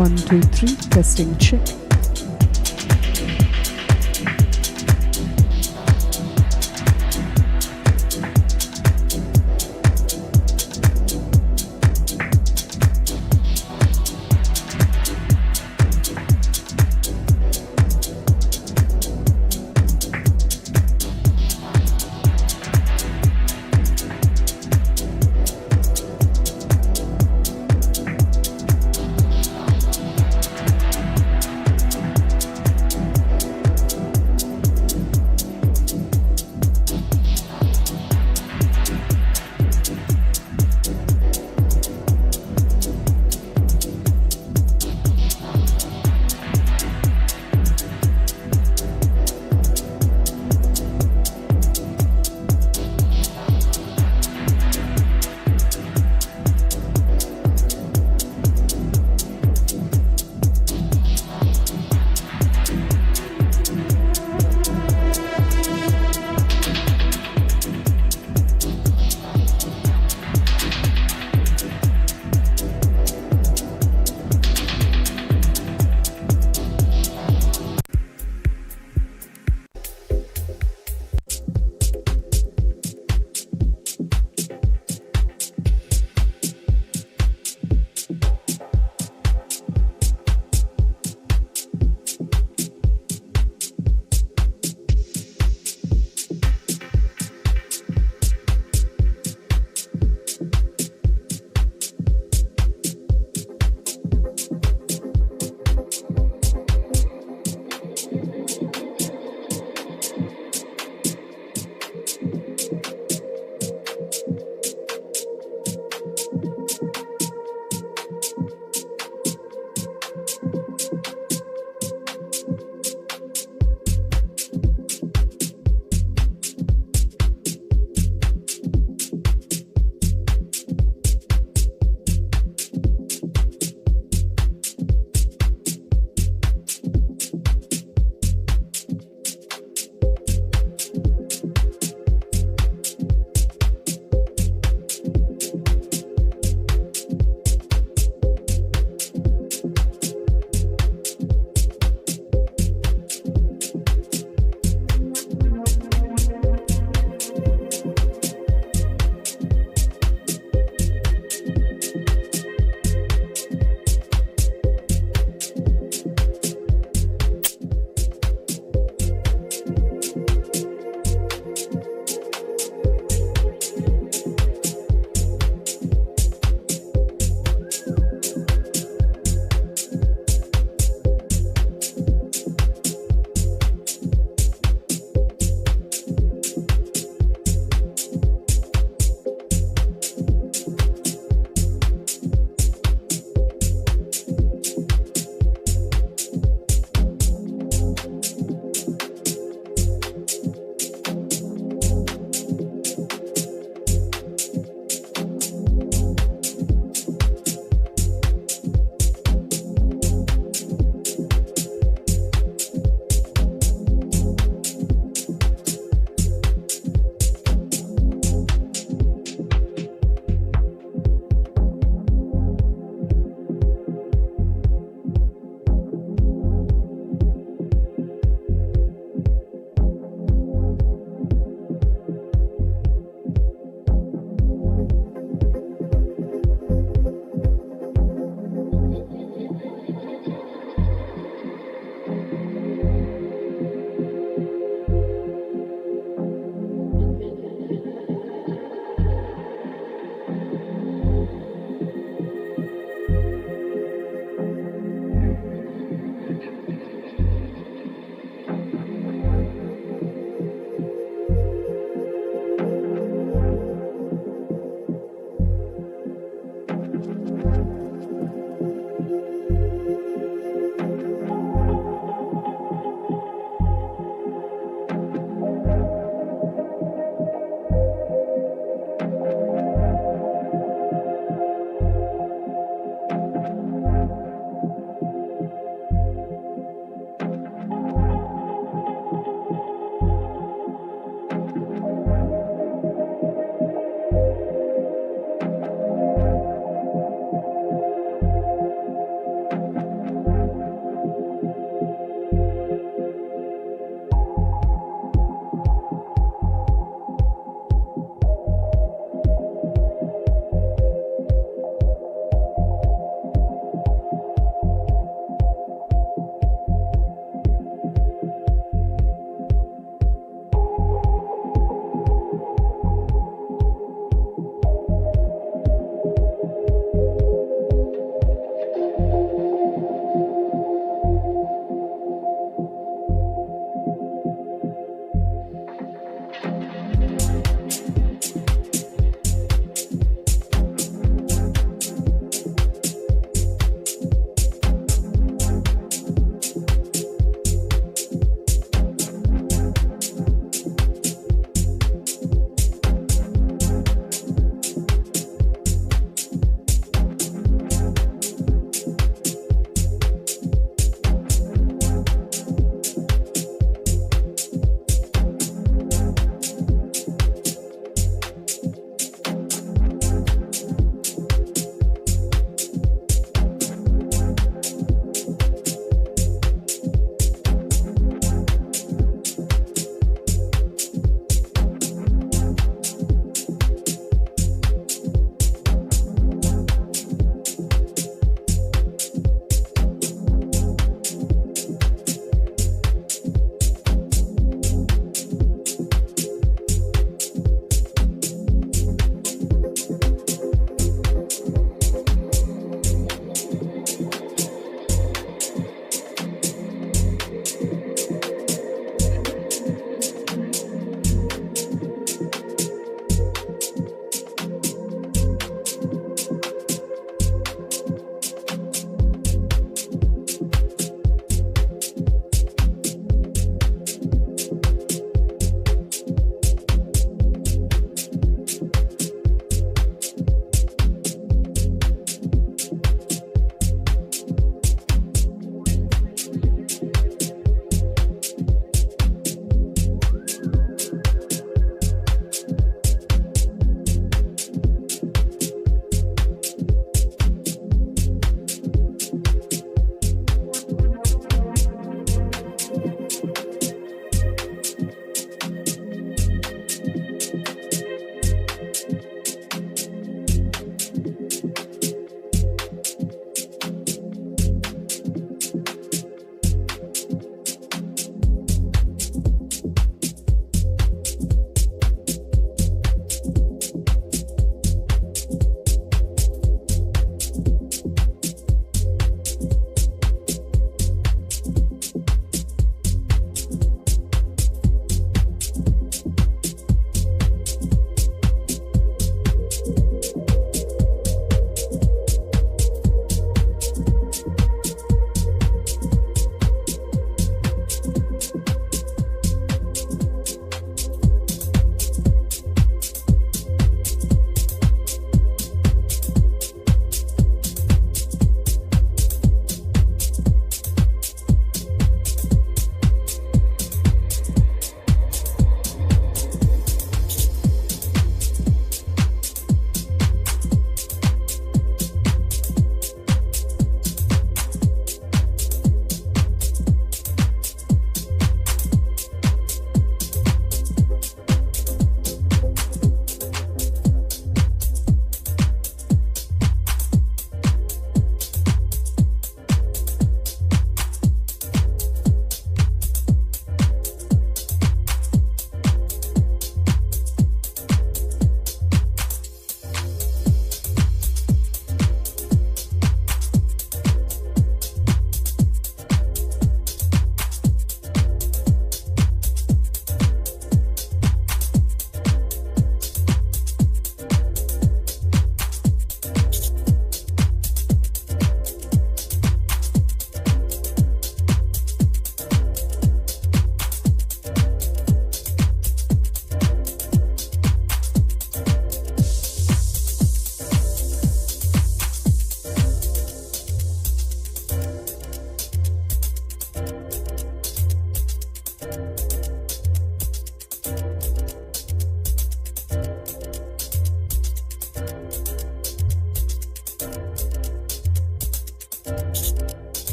1, 2, 3, testing, check.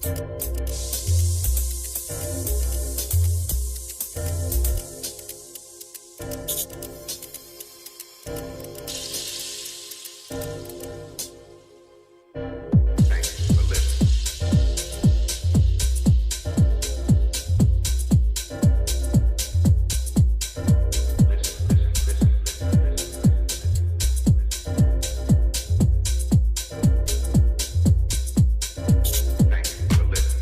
Thank you for listening.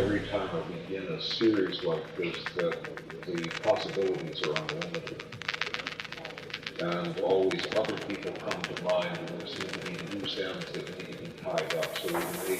every time I begin a series like this that the possibilities are unlimited. And always other people come to mind, and there seem to be loose ends that need to be tied up, so we may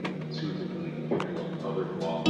conceivably do another one.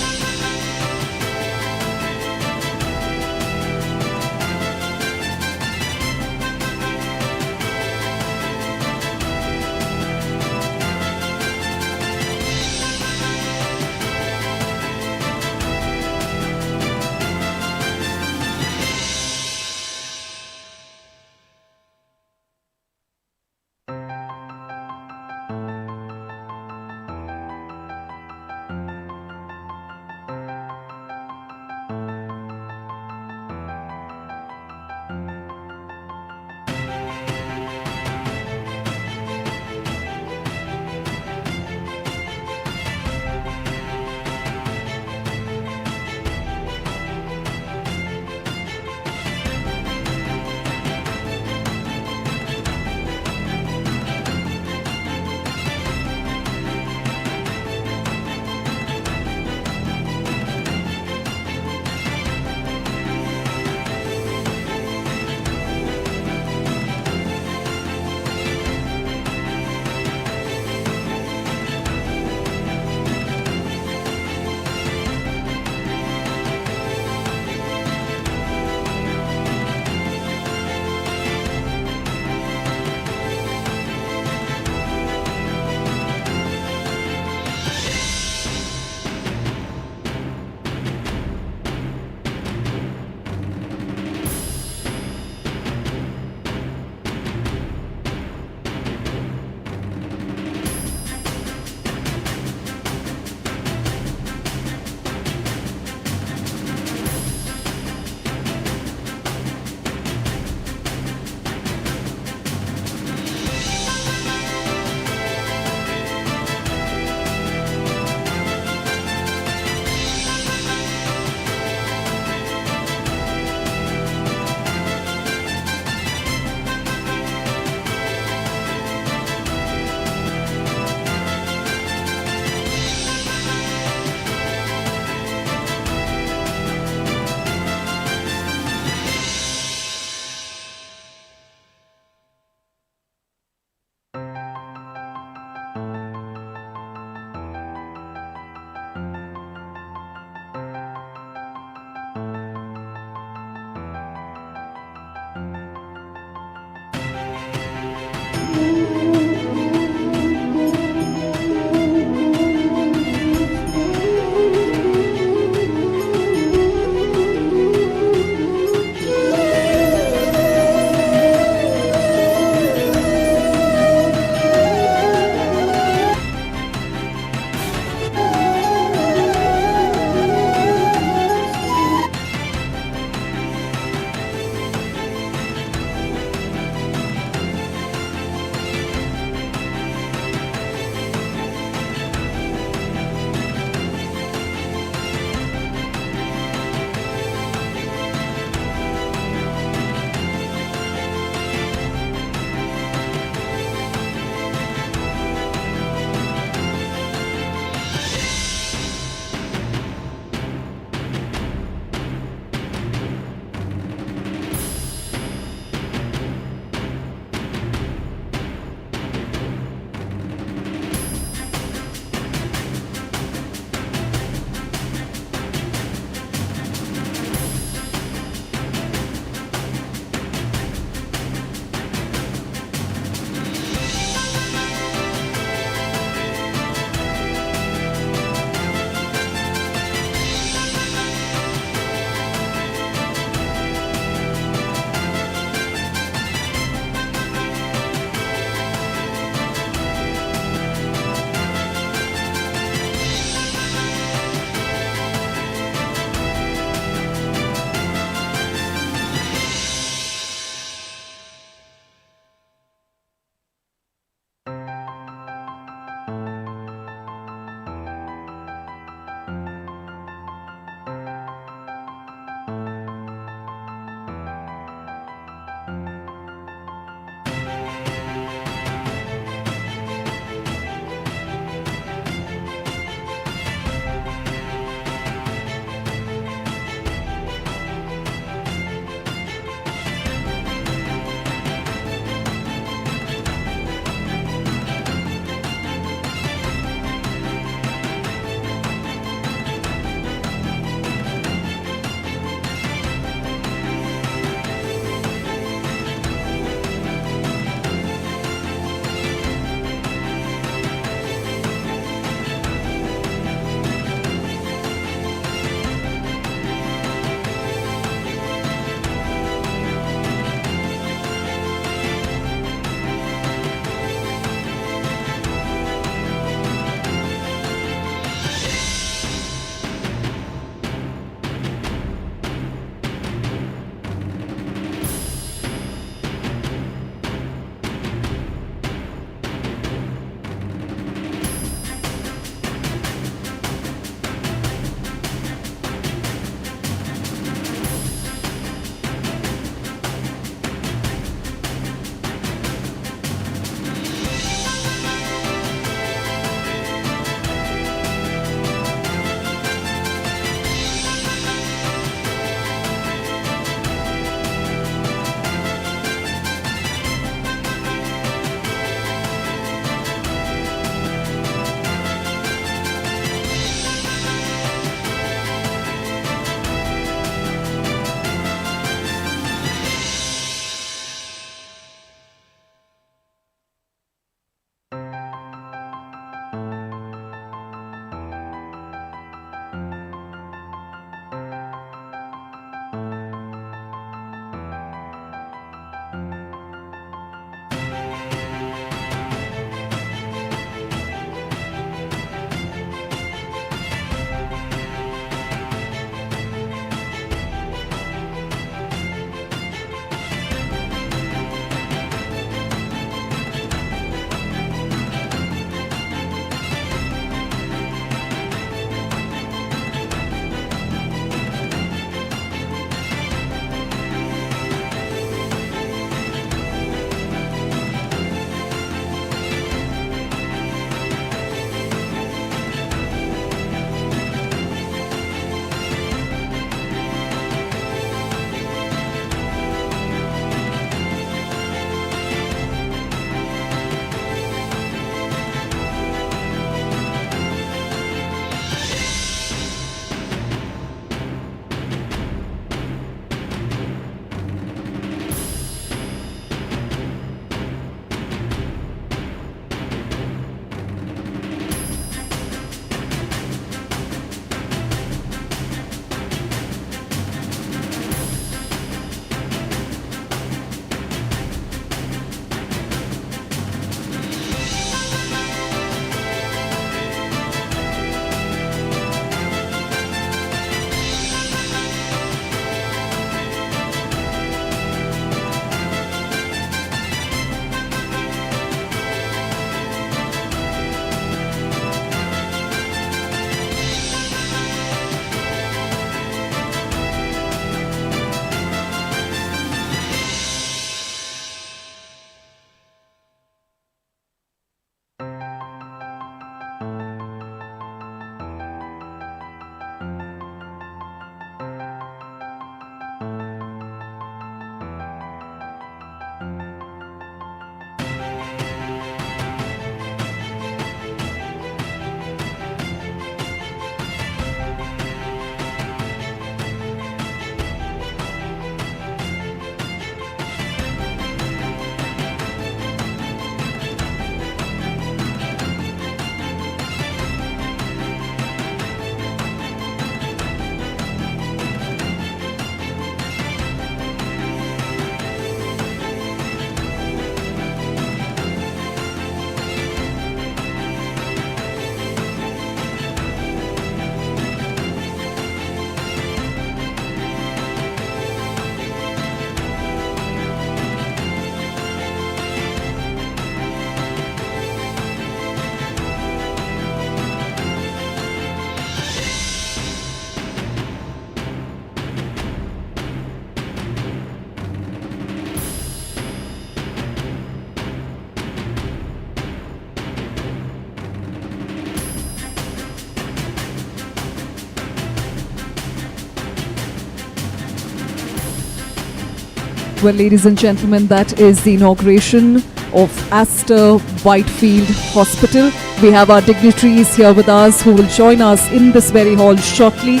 Well, ladies and gentlemen, that is the inauguration of Aster Whitefield Hospital. We have our dignitaries here with us who will join us in this very hall shortly.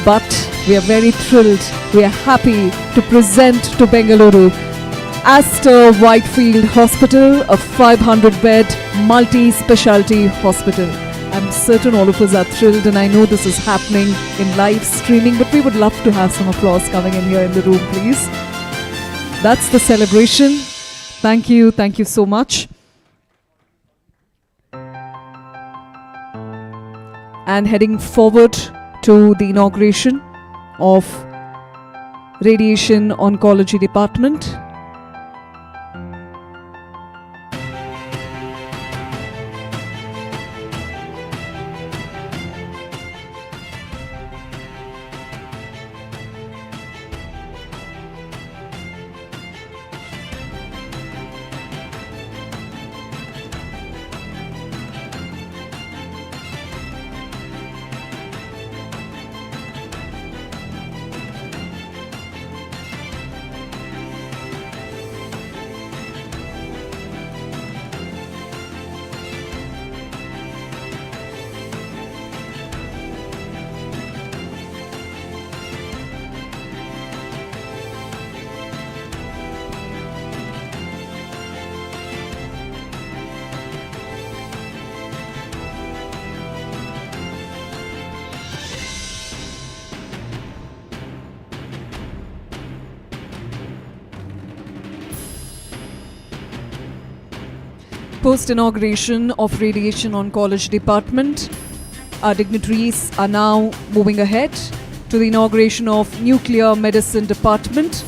But we are very thrilled, we are happy to present to Bangalore Aster Whitefield Hospital, a 500-bed multi-specialty hospital. I'm certain all of us are thrilled, and I know this is happening in live streaming, but we would love to have some applause coming in here in the room, please. That's the celebration. Thank you so much. And heading forward to the inauguration of Radiation Oncology Department. Post-inauguration of Radiation Oncology Department, our dignitaries are now moving ahead to the inauguration of Nuclear Medicine Department.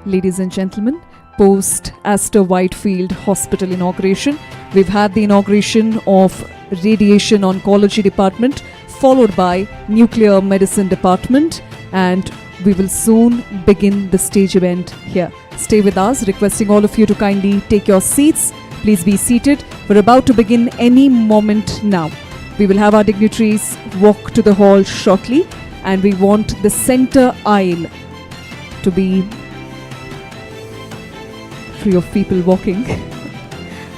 Ladies and gentlemen, post Aster Whitefield Hospital inauguration, we've had the inauguration of Radiation Oncology Department, followed by Nuclear Medicine Department, and we will soon begin the stage event here. Stay with us, requesting all of you to kindly take your seats. Please be seated. We're about to begin any moment now. We will have our dignitaries walk to the hall shortly, and we want the center aisle to be free of people walking.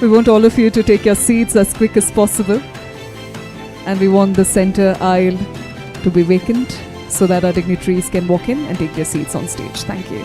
We want all of you to take your seats as quick as possible, and we want the center aisle to be vacant so that our dignitaries can walk in and take their seats on stage. Thank you.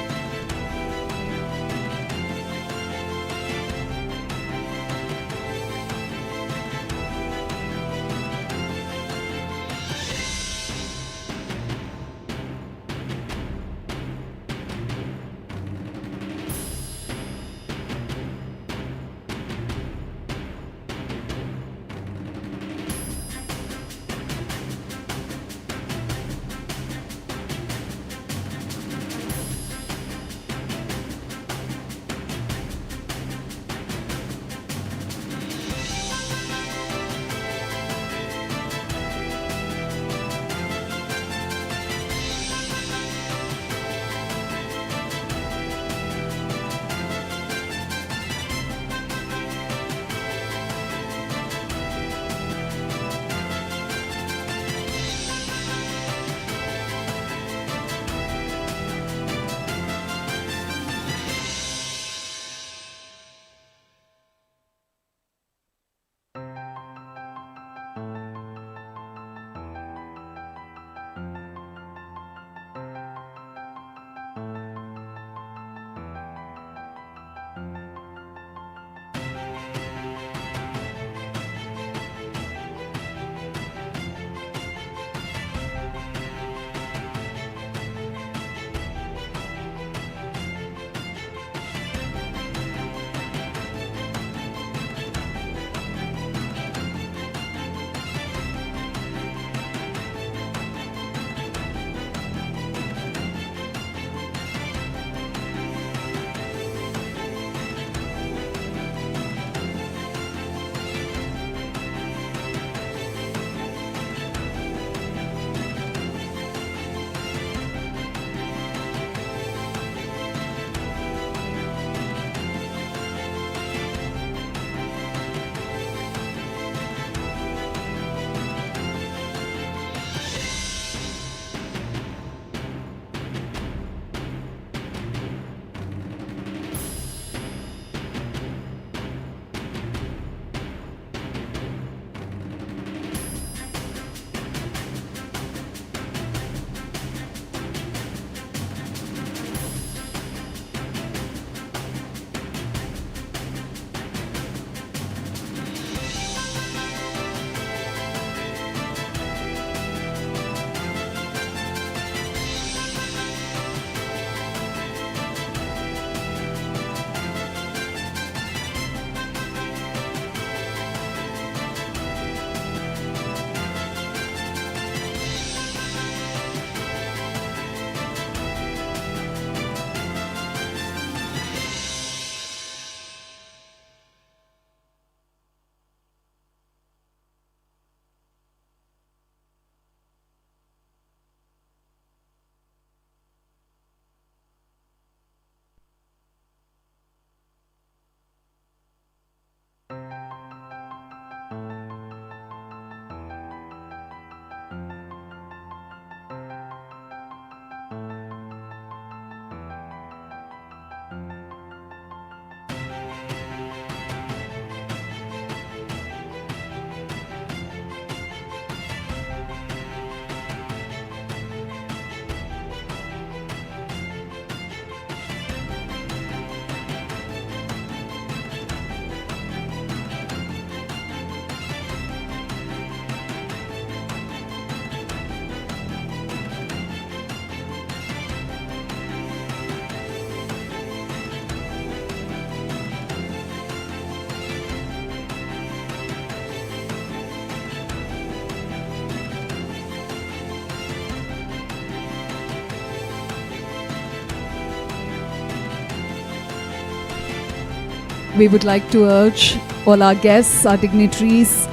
we would like to urge all our guests, our dignitaries,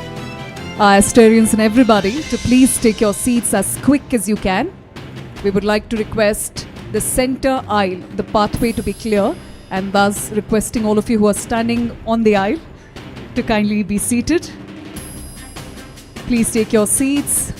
our Asterians and everybody to please take your seats as quick as you can. We would like to request the center aisle, the pathway to be clear, and thus requesting all of you who are standing on the aisle to kindly be seated. Please take your seats.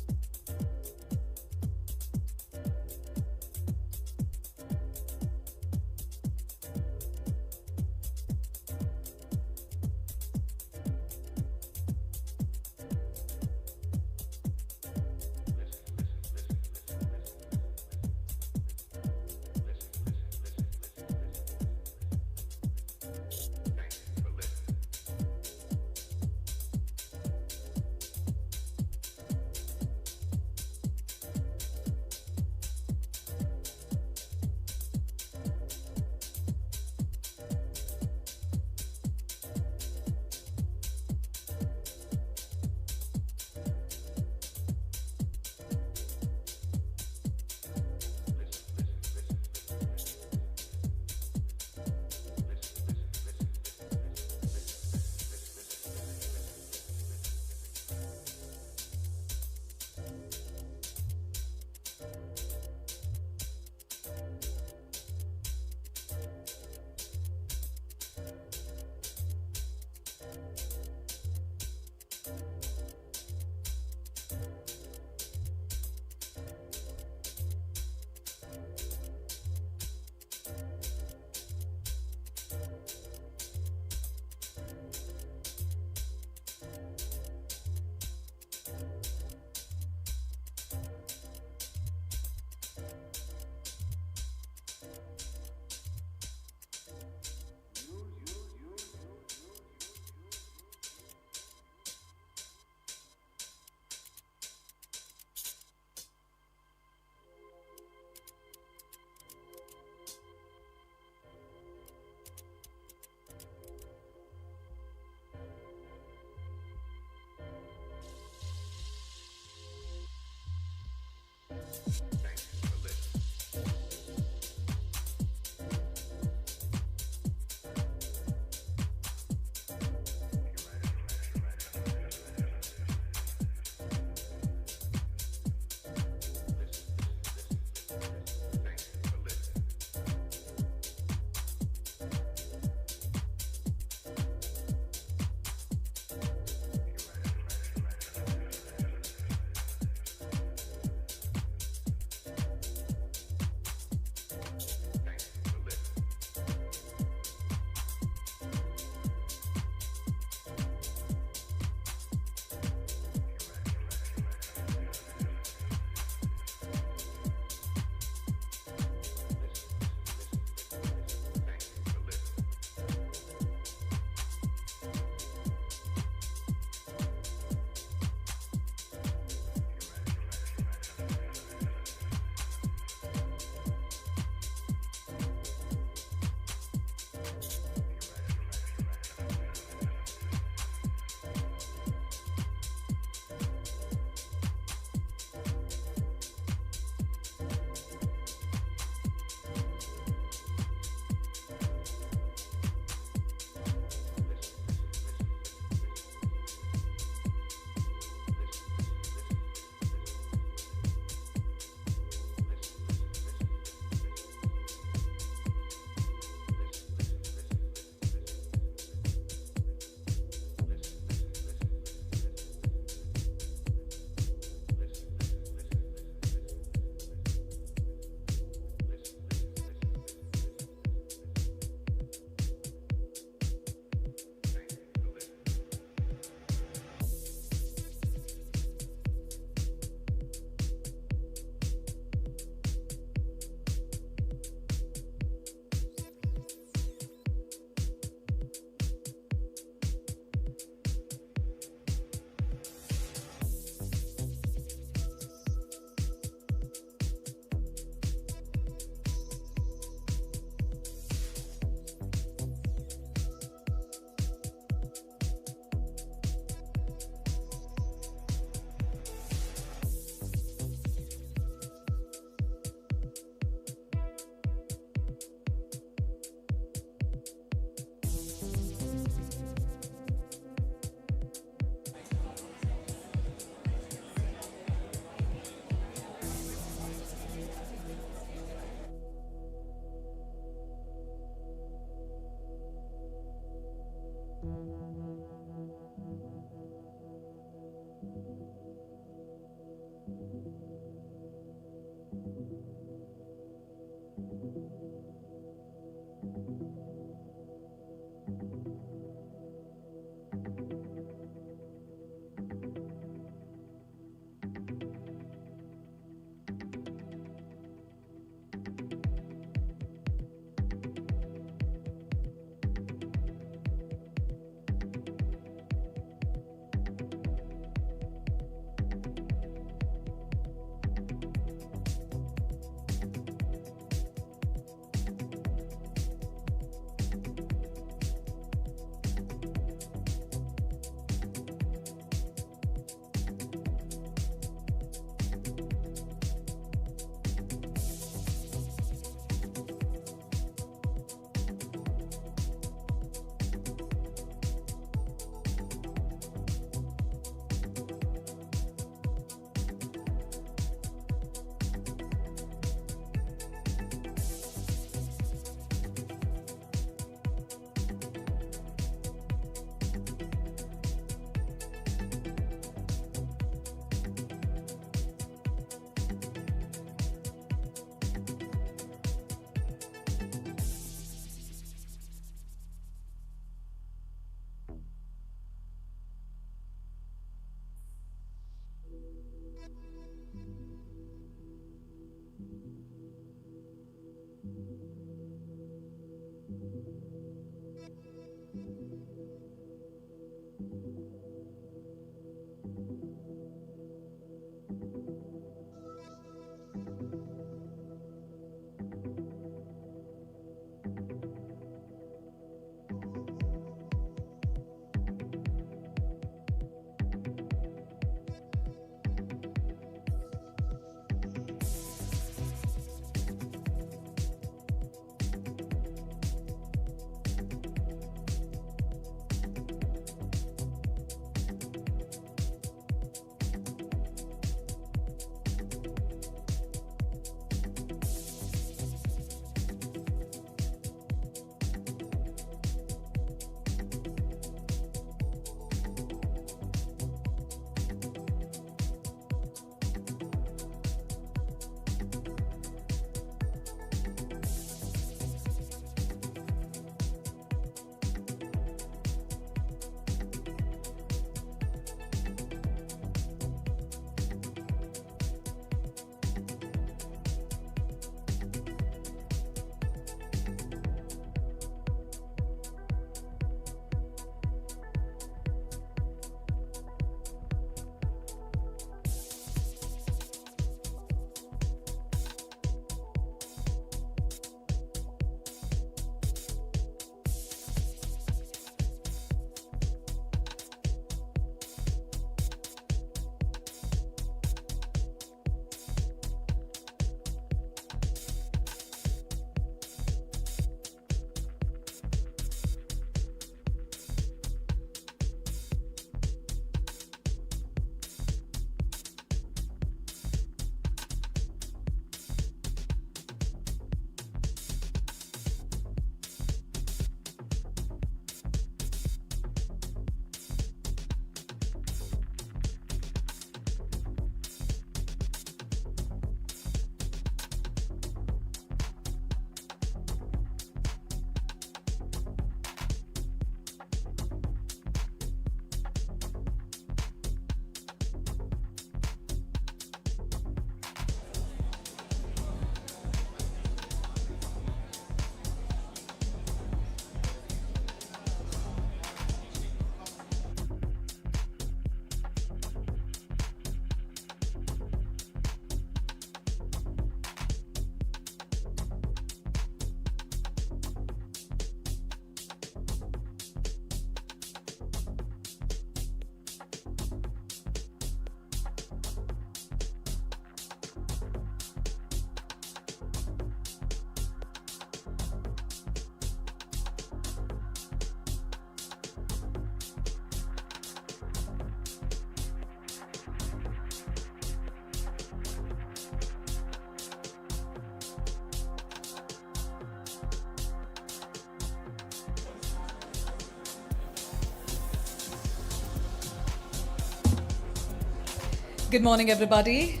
Good morning, everybody.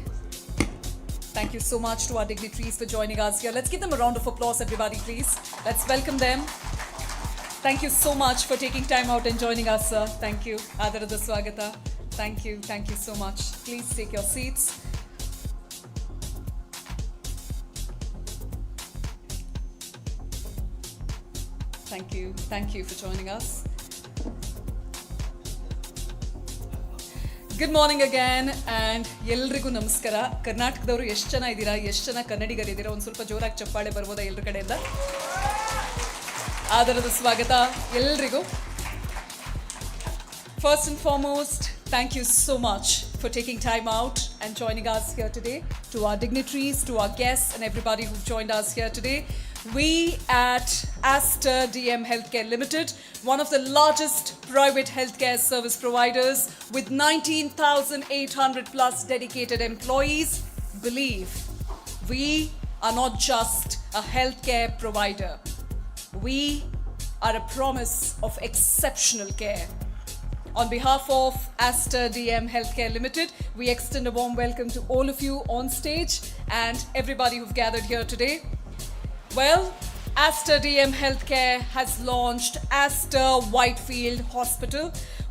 Thank you so much to our dignitaries for joining us here. Let's give them a round of applause, everybody, please. Let's welcome them. Thank you so much for taking time out and joining us, sir. Thank you. Adarada Swagata. Thank you so much. Please take your seats. Thank you for joining us. Good morning again and ಎಲ್ರಿಗೂ ನಮಸ್ಕಾರ. ಕರ್ನಾಟಕದವರು ಎಷ್ಟು ಜನ ಇದ್ದೀರಾ, ಎಷ್ಟು ಜನ ಕನ್ನಡಿಗರಿದ್ದೀರಾ, ಒಂದು ಸ್ವಲ್ಪ ಜೋರಾಗಿ ಚಪ್ಪಾಳೆ ಬರ್ಬೋದಾ ಎಲ್ಲರ ಕಡೆಯಿಂದ? ಆದರದ ಸ್ವಾಗತ ಎಲ್ರಿಗೂ. First and foremost, thank you so much for taking time out and joining us here today. To our dignitaries, to our guests and everybody who've joined us here today. We at Aster DM Healthcare Limited, one of the largest private healthcare service providers with 19,800 plus dedicated employees, believe we are not just a healthcare provider. We are a promise of exceptional care. On behalf of Aster DM Healthcare Limited, we extend a warm welcome to all of you on stage and everybody who've gathered here today. Well, Aster DM Healthcare has launched Aster Whitefield Hospital,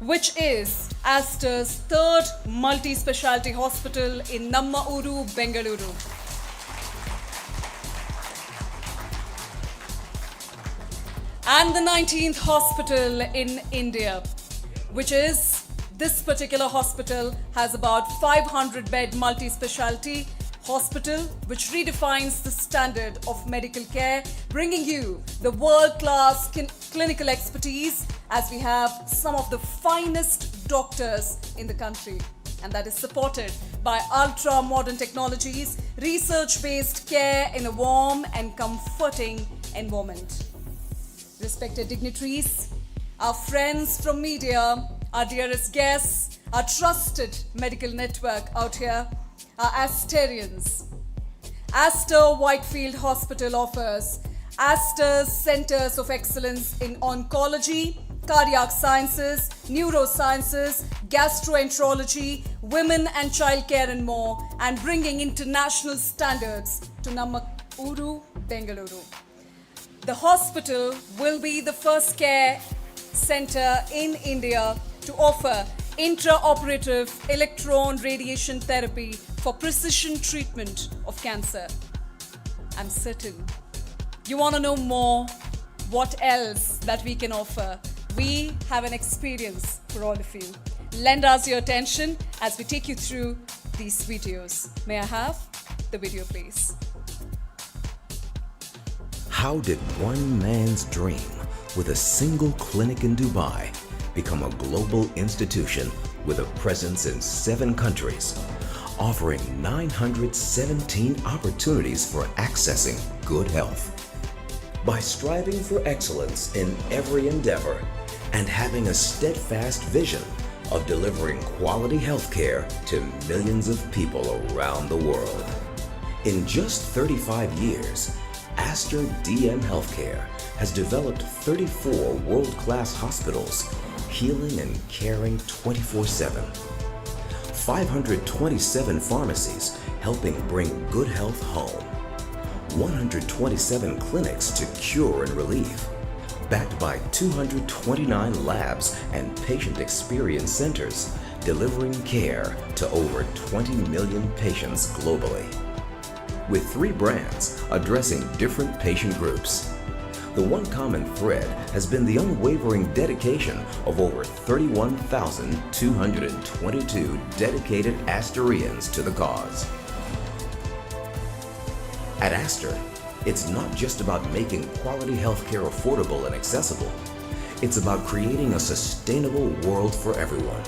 which is Aster's third multi-specialty hospital in Namma Uru, Bangalore. And the 19th hospital in India, which is this particular hospital has about 500-bed multi-specialty hospital which redefines the standard of medical care, bringing you the world-class clinical expertise as we have some of the finest doctors in the country. And that is supported by ultra-modern technologies, research-based care in a warm and comforting environment. Respected dignitaries, our friends from media, our dearest guests, our trusted medical network out here, our Asterians. Aster Whitefield Hospital offers Aster's Centers of Excellence in Oncology, Cardiac Sciences, Neurosciences, Gastroenterology, Women and Child Care and more, and bringing international standards to Namma Uru, Bangalore. The hospital will be the first care center in India to offer intraoperative electron radiation therapy for precision treatment of cancer. I'm certain you want to know more what else that we can offer. We have an experience for all of you. Lend us your attention as we take you through these videos. May I have the video, please? How did one man's dream with a single clinic in Dubai become a global institution with a presence in 7 countries, offering 917 opportunities for accessing good health? By striving for excellence in every endeavor and having a steadfast vision of delivering quality healthcare to millions of people around the world. In just 35 years, Aster DM Healthcare has developed 34 world-class hospitals, healing and caring 24/7. 527 pharmacies helping bring good health home. 127 clinics to cure and relieve, backed by 229 labs and patient experience centers delivering care to over 20 million patients globally. With 3 brands addressing different patient groups. The one common thread has been the unwavering dedication of over 31,222 dedicated Asterians to the cause. At Aster, it's not just about making quality healthcare affordable and accessible. It's about creating a sustainable world for everyone.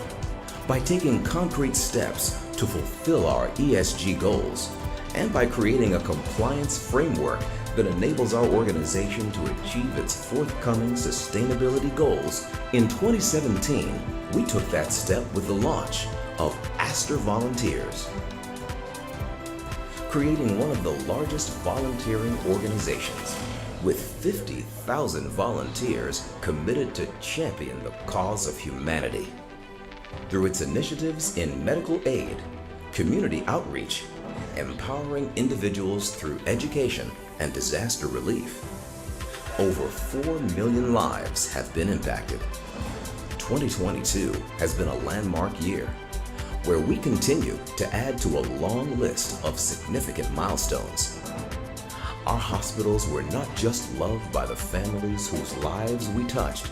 By taking concrete steps to fulfill our ESG goals, and by creating a compliance framework that enables our organization to achieve its forthcoming sustainability goals, in 2017, we took that step with the launch of Aster Volunteers, creating one of the largest volunteering organizations with 50,000 volunteers committed to champion the cause of humanity. Through its initiatives in medical aid, community outreach, empowering individuals through education and disaster relief. Over 4 million lives have been impacted. 2022 has been a landmark year where we continue to add to a long list of significant milestones. Our hospitals were not just loved by the families whose lives we touched,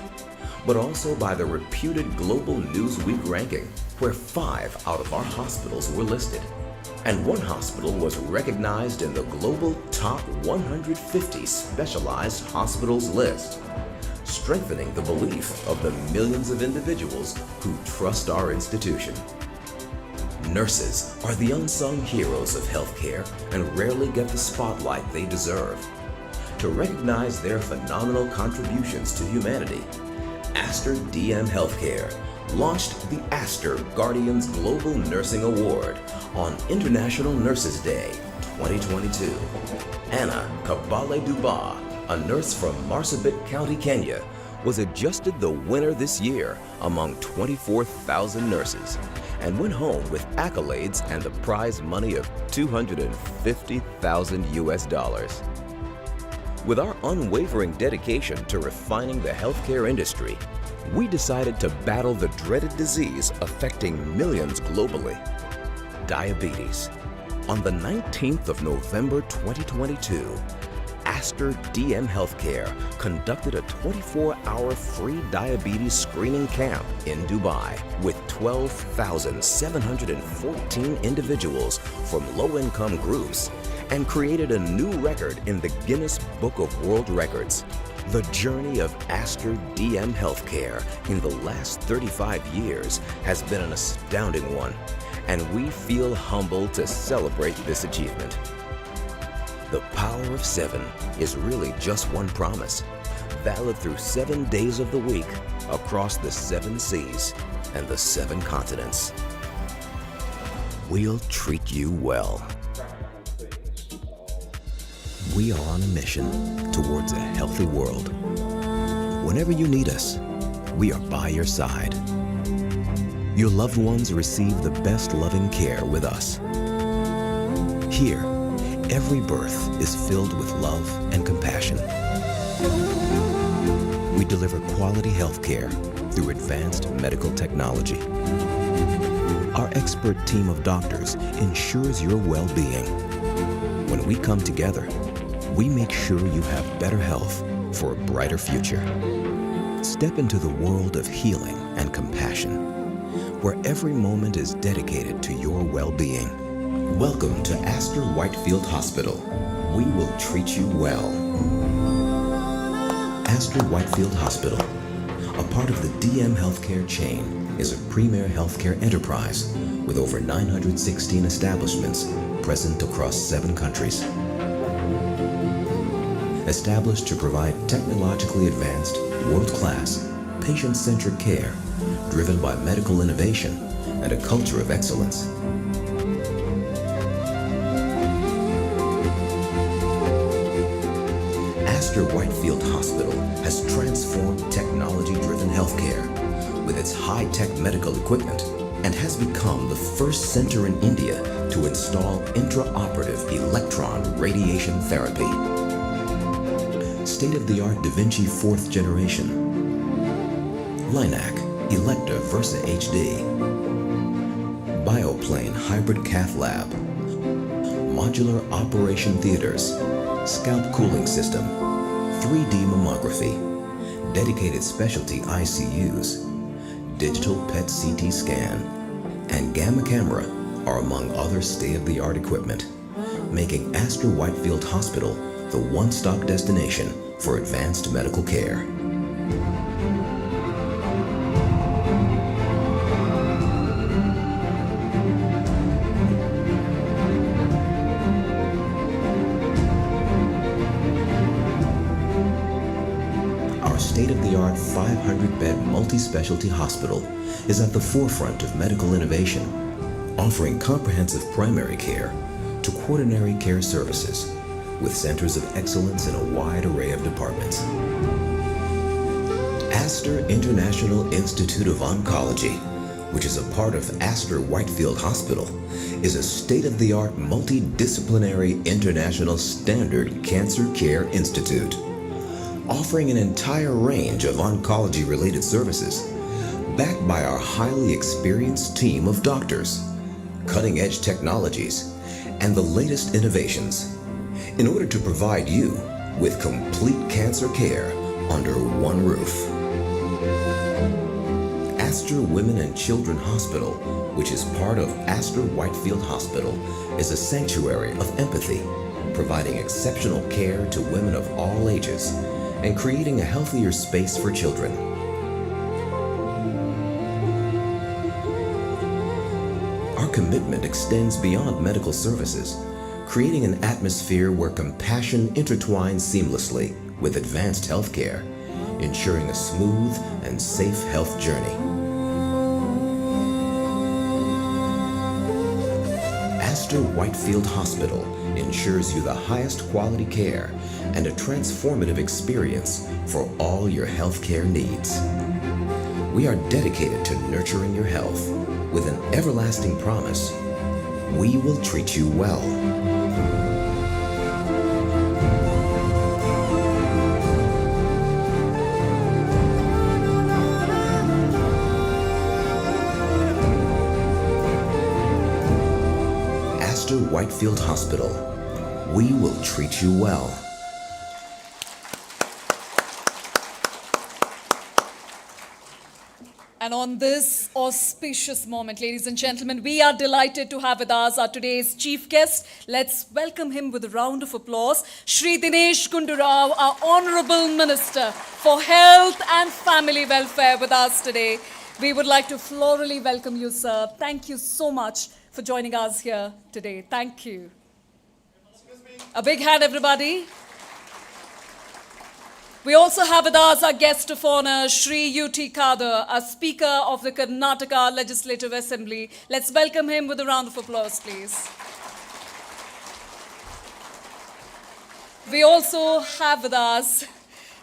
but also by the reputed global Newsweek ranking, where 5 out of our hospitals were listed, and one hospital was recognized in the global top 150 specialized hospitals list, strengthening the belief of the millions of individuals who trust our institution. Nurses are the unsung heroes of healthcare and rarely get the spotlight they deserve. To recognize their phenomenal contributions to humanity, Aster DM Healthcare launched the Aster Guardians Global Nursing Award on International Nurses Day 2022. Anna Kabale Duba, a nurse from Marsabit County, Kenya, was adjusted the winner this year among 24,000 nurses and went home with accolades and the prize money of $250,000 US. With our unwavering dedication to refining the healthcare industry, we decided to battle the dreaded disease affecting millions globally, diabetes. On the 19th of November 2022, Aster DM Healthcare conducted a 24-hour free diabetes screening camp in Dubai with 12,714 individuals from low-income groups and created a new record in the Guinness Book of World Records. The journey of Aster DM Healthcare in the last 35 years has been an astounding one, and we feel humbled to celebrate this achievement. The power of 7 is really just one promise, valid through 7 days of the week across the 7 seas and the 7 continents. We'll treat you well. We are on a mission towards a healthy world. Whenever you need us, we are by your side. Your loved ones receive the best loving care with us. Here, every birth is filled with love and compassion. We deliver quality health care through advanced medical technology. Our expert team of doctors ensures your well-being. When we come together, we make sure you have better health for a brighter future. Step into the world of healing and compassion, where every moment is dedicated to your well-being. Welcome to Aster Whitefield Hospital. We will treat you well. Aster Whitefield Hospital, a part of the DM Healthcare chain, is a premier healthcare enterprise with over 916 establishments present across 7 countries. Established to provide technologically advanced, world-class, patient-centric care driven by medical innovation and a culture of excellence. Aster Whitefield Hospital has transformed technology-driven healthcare with its high-tech medical equipment and has become the first center in India to install intraoperative electron radiation therapy. State-of-the-art Da Vinci 4th generation, Linac Electa Versa HD, Bioplane Hybrid Cath Lab, Modular Operation Theaters, Scalp Cooling System, 3D Mammography, dedicated specialty ICUs, digital PET CT scan, and gamma camera are among other state-of-the-art equipment, making Aster Whitefield Hospital the one-stop destination for advanced medical care. Our state-of-the-art 500-bed multi-specialty hospital is at the forefront of medical innovation, offering comprehensive primary care to quaternary care services with centers of excellence in a wide array of departments. Aster International Institute of Oncology, which is a part of Aster Whitefield Hospital, is a state-of-the-art multidisciplinary international standard cancer care institute, offering an entire range of oncology-related services, backed by our highly experienced team of doctors, cutting-edge technologies, and the latest innovations, in order to provide you with complete cancer care under one roof. Aster Women and Children Hospital, which is part of Aster Whitefield Hospital, is a sanctuary of empathy, providing exceptional care to women of all ages and creating a healthier space for children. Our commitment extends beyond medical services, creating an atmosphere where compassion intertwines seamlessly with advanced healthcare, ensuring a smooth and safe health journey. Aster Whitefield Hospital ensures you the highest quality care and a transformative experience for all your healthcare needs. We are dedicated to nurturing your health with an everlasting promise: we will treat you well. Aster Whitefield Hospital. We will treat you well. And on this auspicious moment, ladies and gentlemen, we are delighted to have with us our today's chief guest. Let's welcome him with a round of applause. Shri Dinesh Gundurao, our Honorable Minister for Health and Family Welfare with us today. We would like to florally welcome you, sir. Thank you so much for joining us here today. Thank you. A big hand, everybody. We also have with us our guest of honor, Shri U.T. Kadir, a Speaker of the Karnataka Legislative Assembly. Let's welcome him with a round of applause, please. We also have with us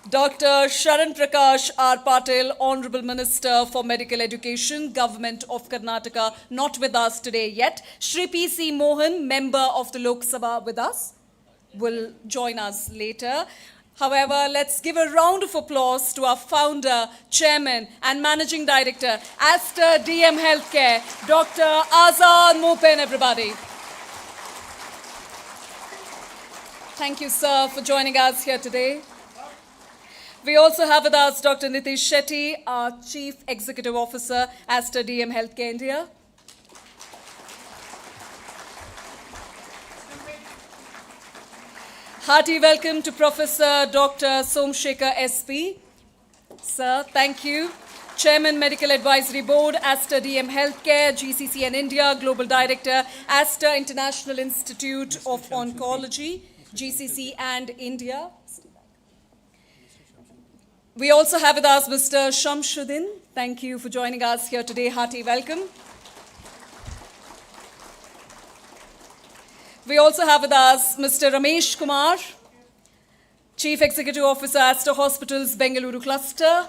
Dr. Sharan Prakash R. Patil, Honorable Minister for Medical Education, Government of Karnataka, not with us today yet. Shri P.C. Mohan, Member of the Lok Sabha with us, will join us later. However, let's give a round of applause to our founder, chairman, and managing director, Aster DM Healthcare, Dr. Azad Mopen, everybody. Thank you, sir, for joining us here today. We also have with us Dr. Nitish Shetty, our Chief Executive Officer, Aster DM Healthcare India. Hearty welcome to Professor Dr. Somshekar SP. Sir, thank you. Chairman Medical Advisory Board, Aster DM Healthcare, GCC and India, Global Director, Aster International Institute of Oncology, GCC and India. We also have with us Mr. Shamshuddin. Thank you for joining us here today. Hearty welcome. We also have with us Mr. Ramesh Kumar, Chief Executive Officer, Aster Hospitals, Bangalore Cluster.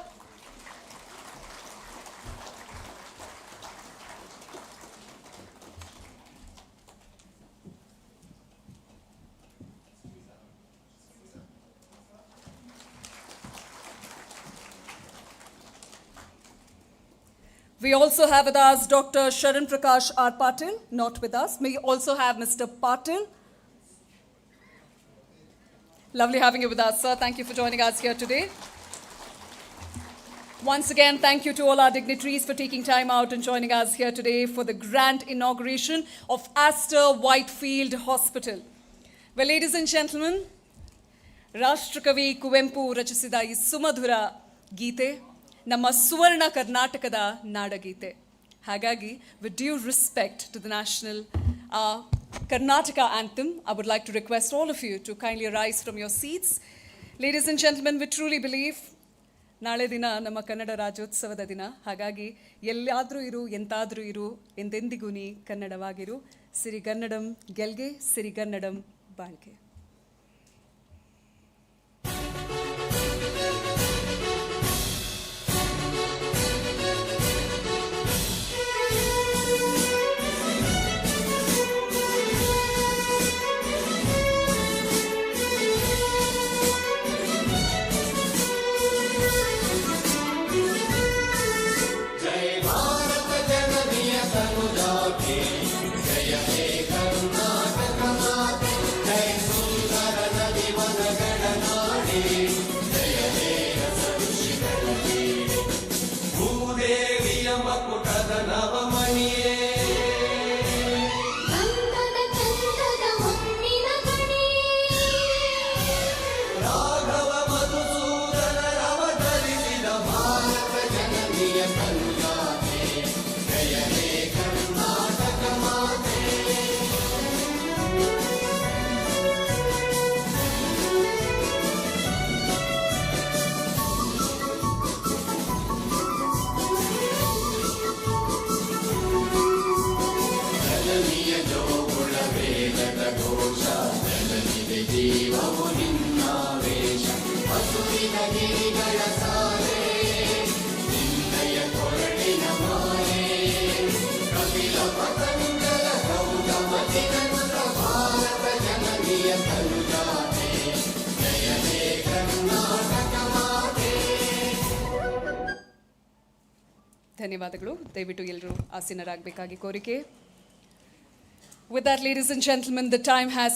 We also have with us Dr. Sharan Prakash R. Patil, not with us. We also have Mr. Patil. Lovely having you with us, sir. Thank you for joining us here today. Once again, thank you to all our dignitaries for taking time out and joining us here today for the grand inauguration of Aster Whitefield Hospital. Well, ladies and gentlemen, Rashtrakavi Kuvempu rachisida ಈ ಸುಮಧುರ ಗೀತೆ ನಮ್ಮ ಸುವರ್ಣ ಕರ್ನಾಟಕದ ನಾಡಗೀತೆ. ಹಾಗಾಗಿ, with due respect to the national Karnataka anthem, I would like to request all of you to kindly rise from your seats. Ladies and gentlemen, we truly believe ನಾಳೆ ದಿನ ನಮ್ಮ ಕನ್ನಡ ರಾಜ್ಯೋತ್ಸವದ ದಿನ. ಹಾಗಾಗಿ ಎಲ್ಲಾದರೂ ಇರು, ಎಂತಾದರೂ ಇರು, ಎಂದೆಂದಿಗೂ ನೀ ಕನ್ನಡವಾಗಿರು. ಸಿರಿಗನ್ನಡಂ ಗೆಲ್ಗೆ, ಸಿರಿಗನ್ನಡಂ ಬಾಳ್ಗೆ. ಧನ್ಯವಾದಗಳು. ದಯವಿಟ್ಟು ಎಲ್ಲರೂ ಆಸೀನರಾಗಬೇಕಾಗಿ ಕೋರಿಕೆ. With that, ladies and gentlemen, the time has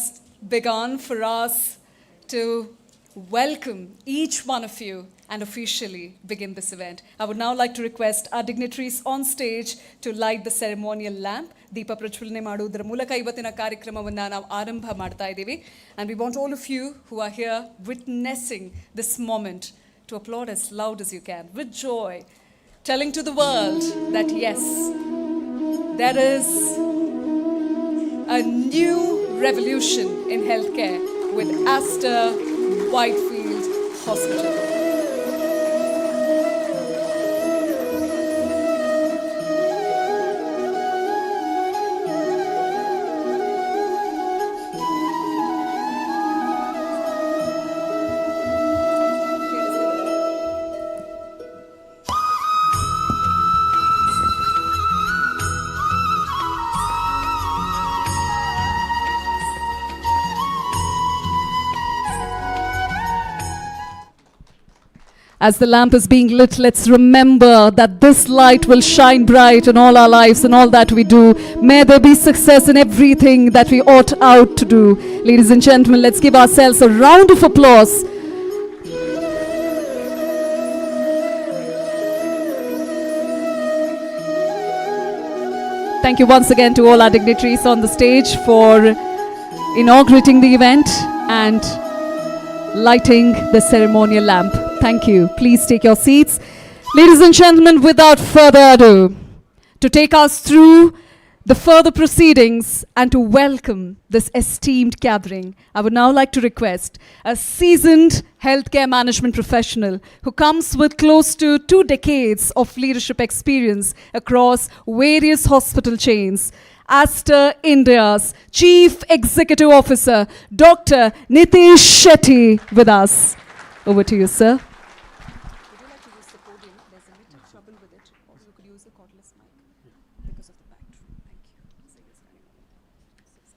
begun for us to welcome each one of you and officially begin this event. I would now like to request our dignitaries on stage to light the ceremonial lamp. ದೀಪ ಪ್ರಜ್ವಲನೆ ಮಾಡುವುದರ ಮೂಲಕ ಇವತ್ತಿನ ಕಾರ್ಯಕ್ರಮವನ್ನು ನಾವು ಆರಂಭ ಮಾಡ್ತಾ ಇದ್ದೀವಿ. And we want all of you who are here witnessing this moment to applaud as loud as you can, with joy, telling to the world that yes, there is a new revolution in healthcare with Aster Whitefield Hospital. As the lamp is being lit, let's remember that this light will shine bright in all our lives and all that we do. May there be success in everything that we ought out to do. Ladies and gentlemen, let's give ourselves a round of applause. Thank you once again to all our dignitaries on the stage for inaugurating the event and lighting the ceremonial lamp. Thank you. Please take your seats. Ladies and gentlemen, without further ado, to take us through the further proceedings and to welcome this esteemed gathering, I would now like to request a seasoned healthcare management professional who comes with close to 2 decades of leadership experience across various hospital chains, Aster India's Chief Executive Officer, Dr. Nitish Shetty, with us. Over to you, sir. Would you like to use the podium? There's a little trouble with it. Or you could use a cordless mic because of the backdrop.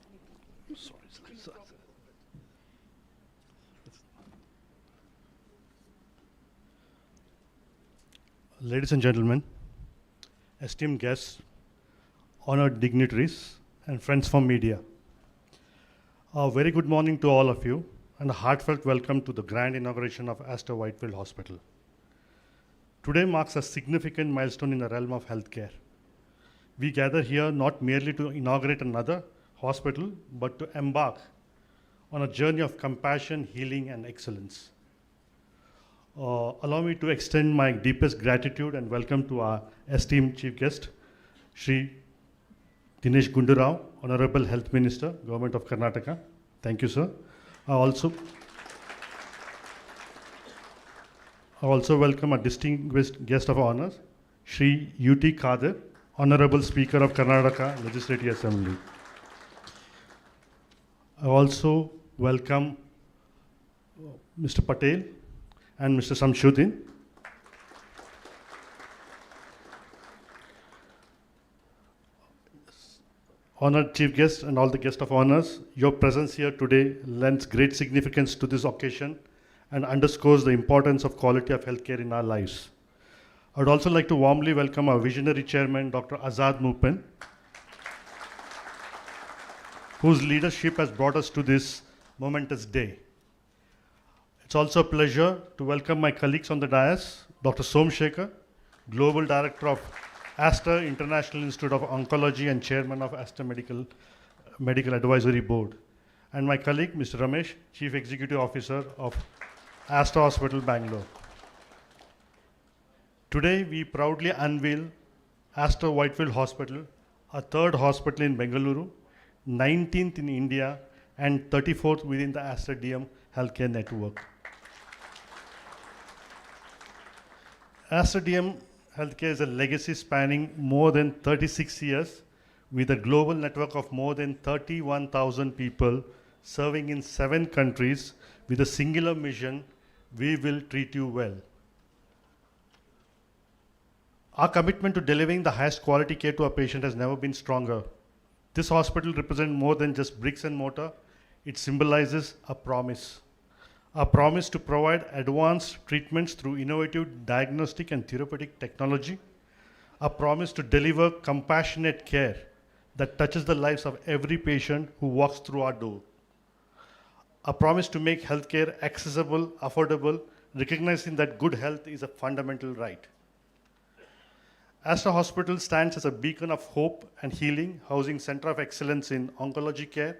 Thank you. Sorry. Ladies and gentlemen, esteemed guests, honored dignitaries, and friends from media, a very good morning to all of you, and a heartfelt welcome to the grand inauguration of Aster Whitefield Hospital. Today marks a significant milestone in the realm of healthcare. We gather here not merely to inaugurate another hospital, but to embark on a journey of compassion, healing, and excellence. Allow me to extend my deepest gratitude and welcome to our esteemed chief guest, Shri Dinesh Gundurao, Honorable Health Minister, Government of Karnataka. Thank you, sir. I also welcome a distinguished guest of honor, Shri U.T. Kadir, Honorable Speaker of Karnataka Legislative Assembly. I also welcome Mr. Patel and Mr. Samshuddin. Honored chief guests and all the guests of honors, your presence here today lends great significance to this occasion and underscores the importance of quality of healthcare in our lives. I would also like to warmly welcome our visionary chairman, Dr. Azad Mupin, whose leadership has brought us to this momentous day. It's also a pleasure to welcome my colleagues on the dais, Dr. Somshekhar, Global Director of Aster International Institute of Oncology and Chairman of Aster Medical Advisory Board, and my colleague, Mr. Ramesh, Chief Executive Officer of Aster Hospital, Bangalore. Today, we proudly unveil Aster Whitefield Hospital, a third hospital in Bangalore, 19th in India, and 34th within the Aster DM healthcare network. Aster DM Healthcare is a legacy spanning more than 36 years with a global network of more than 31,000 people serving in 7 countries with a singular mission: we will treat you well. Our commitment to delivering the highest quality care to our patient has never been stronger. This hospital represents more than just bricks and mortar. It symbolizes a promise to provide advanced treatments through innovative diagnostic and therapeutic technology, a promise to deliver compassionate care that touches the lives of every patient who walks through our door, a promise to make healthcare accessible, affordable, recognizing that good health is a fundamental right. Aster Hospital stands as a beacon of hope and healing, housing Center of Excellence in Oncology care,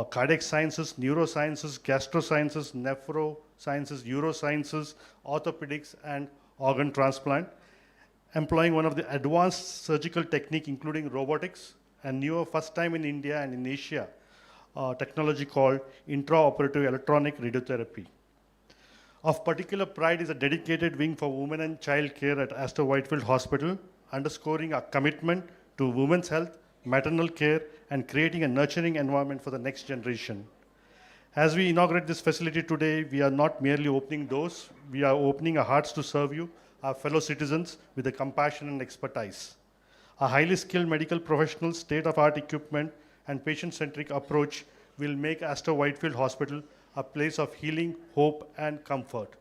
cardiac sciences, neurosciences, gastrosciences, nephrosciences, urosciences, orthopedics, and organ transplant, employing one of the advanced surgical technique, including robotics, and newer, first time in India and in Asia, technology called intraoperative electronic radiotherapy. Of particular pride is a dedicated wing for women and child care at Aster Whitefield Hospital, underscoring our commitment to women's health, maternal care, and creating a nurturing environment for the next generation. As we inaugurate this facility today, we are not merely opening doors, we are opening our hearts to serve you, our fellow citizens, with the compassion and expertise. A highly skilled medical professionals, state-of-art equipment, and patient-centric approach will make Aster Whitefield Hospital a place of healing, hope, and comfort.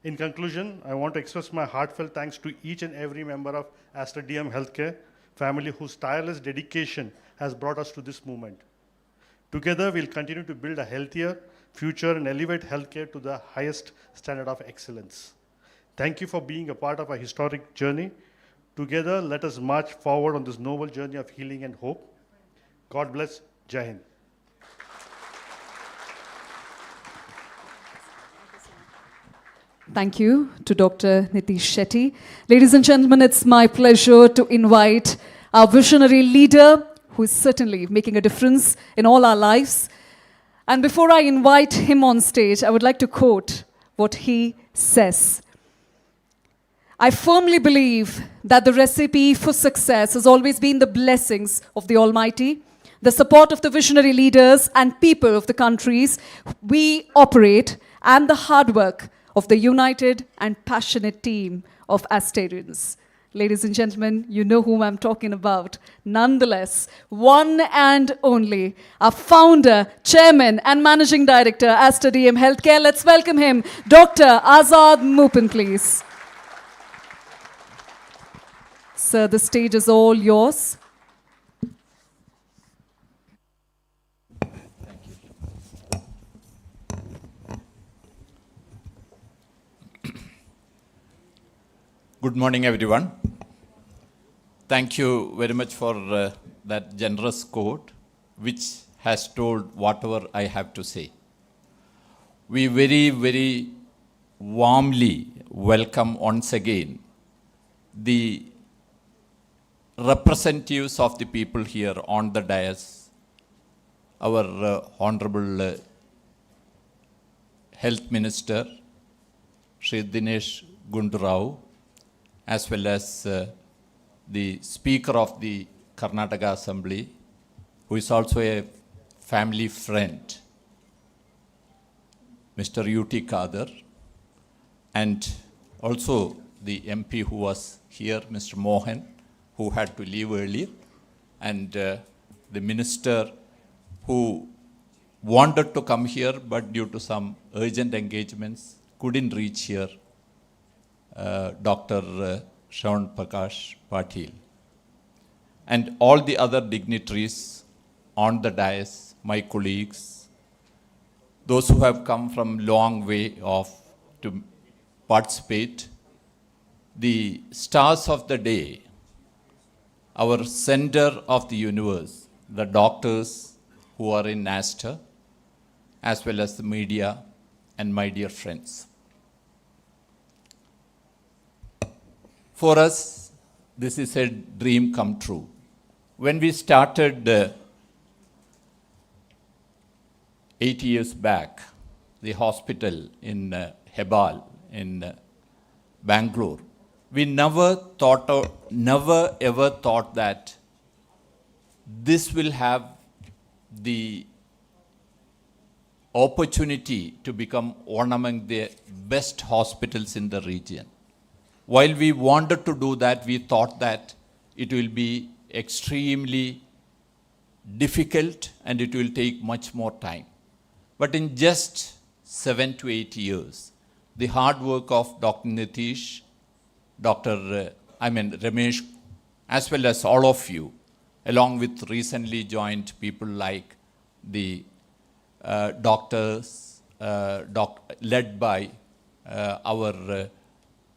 In conclusion, I want to express my heartfelt thanks to each and every member of Aster DM Healthcare family whose tireless dedication has brought us to this moment. Together, we'll continue to build a healthier future and elevate healthcare to the highest standard of excellence. Thank you for being a part of our historic journey. Together, let us march forward on this noble journey of healing and hope. God bless. Jai Hind. Thank you to Dr. Nitish Shetty. Ladies and gentlemen, it's my pleasure to invite our visionary leader who is certainly making a difference in all our lives. And before I invite him on stage, I would like to quote what he says. I firmly believe that the recipe for success has always been the blessings of the Almighty, the support of the visionary leaders and people of the countries we operate, and the hard work of the united and passionate team of Asterians. Ladies and gentlemen, you know whom I'm talking about. Nonetheless, one and only, our founder, chairman, and managing director, Aster DM Healthcare. Let's welcome him, Dr. Azad Mupin, please. Sir, the stage is all yours. Good morning, everyone. Thank you very much for that generous quote, which has told whatever I have to say. We very, very warmly welcome once again the representatives of the people here on the dais, our Honorable Health Minister, Shri Dinesh Gundurao, as well as the Speaker of the Karnataka Assembly, who is also a family friend, Mr. U.T. Kader, and also the MP who was here, Mr. Mohan, who had to leave earlier, and the Minister who wanted to come here but due to some urgent engagements couldn't reach here, Dr. Shawn Prakash Patil, and all the other dignitaries on the dais, my colleagues, those who have come from long way off to participate, the stars of the day, our center of the universe, the doctors who are in Aster, as well as the media and my dear friends. For us, this is a dream come true. When we started 8 years back, the hospital in Hebal in Bangalore, we never ever thought that this will have the opportunity to become one among the best hospitals in the region. While we wanted to do that, we thought that it will be extremely difficult and it will take much more time. But in just 7 to 8 years, the hard work of Dr. Nitish, Ramesh, as well as all of you, along with recently joined people like the doctors, led by our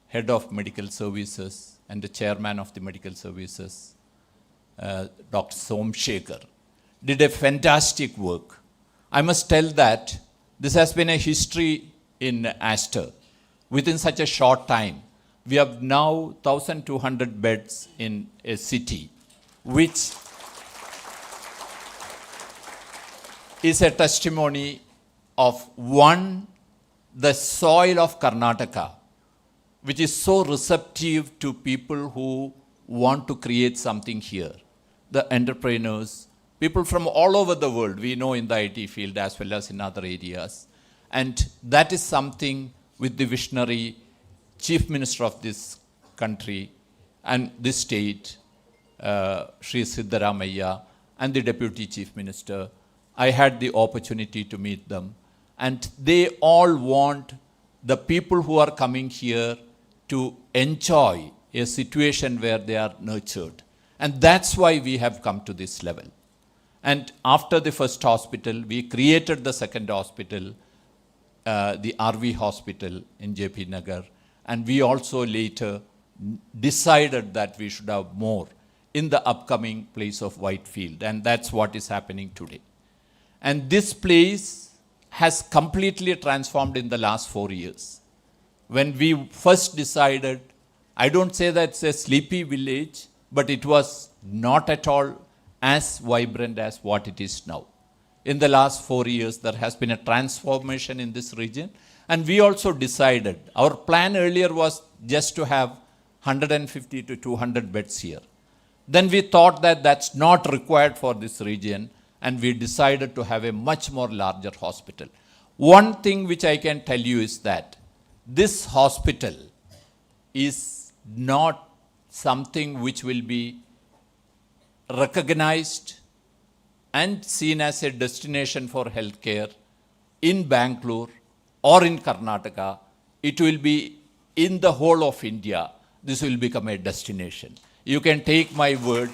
head of medical services and the chairman of the medical services, Dr. Somshekhar, did a fantastic work. I must tell that this has been a history in Aster. Within such a short time, we have now 1,200 beds in a city, which is a testimony of one, the soil of Karnataka, which is so receptive to people who want to create something here. The entrepreneurs, people from all over the world, we know in the IT field as well as in other areas. And that is something with the visionary Chief Minister of this country and this state, Sri Siddaramaiah, and the Deputy Chief Minister. I had the opportunity to meet them. And they all want the people who are coming here to enjoy a situation where they are nurtured. And that's why we have come to this level. And after the first hospital, we created the second hospital, the RV hospital in JP Nagar. And we also later decided that we should have more in the upcoming place of Whitefield. And that's what is happening today. And this place has completely transformed in the last 4 years. When we first decided, I don't say that it's a sleepy village, but it was not at all as vibrant as what it is now. In the last 4 years, there has been a transformation in this region. And we also decided, our plan earlier was just to have 150 to 200 beds here. Then we thought that that's not required for this region, and we decided to have a much more larger hospital. One thing which I can tell you is that this hospital is not something which will be recognized and seen as a destination for healthcare in Bangalore or in Karnataka. It will be in the whole of India. This will become a destination. You can take my word.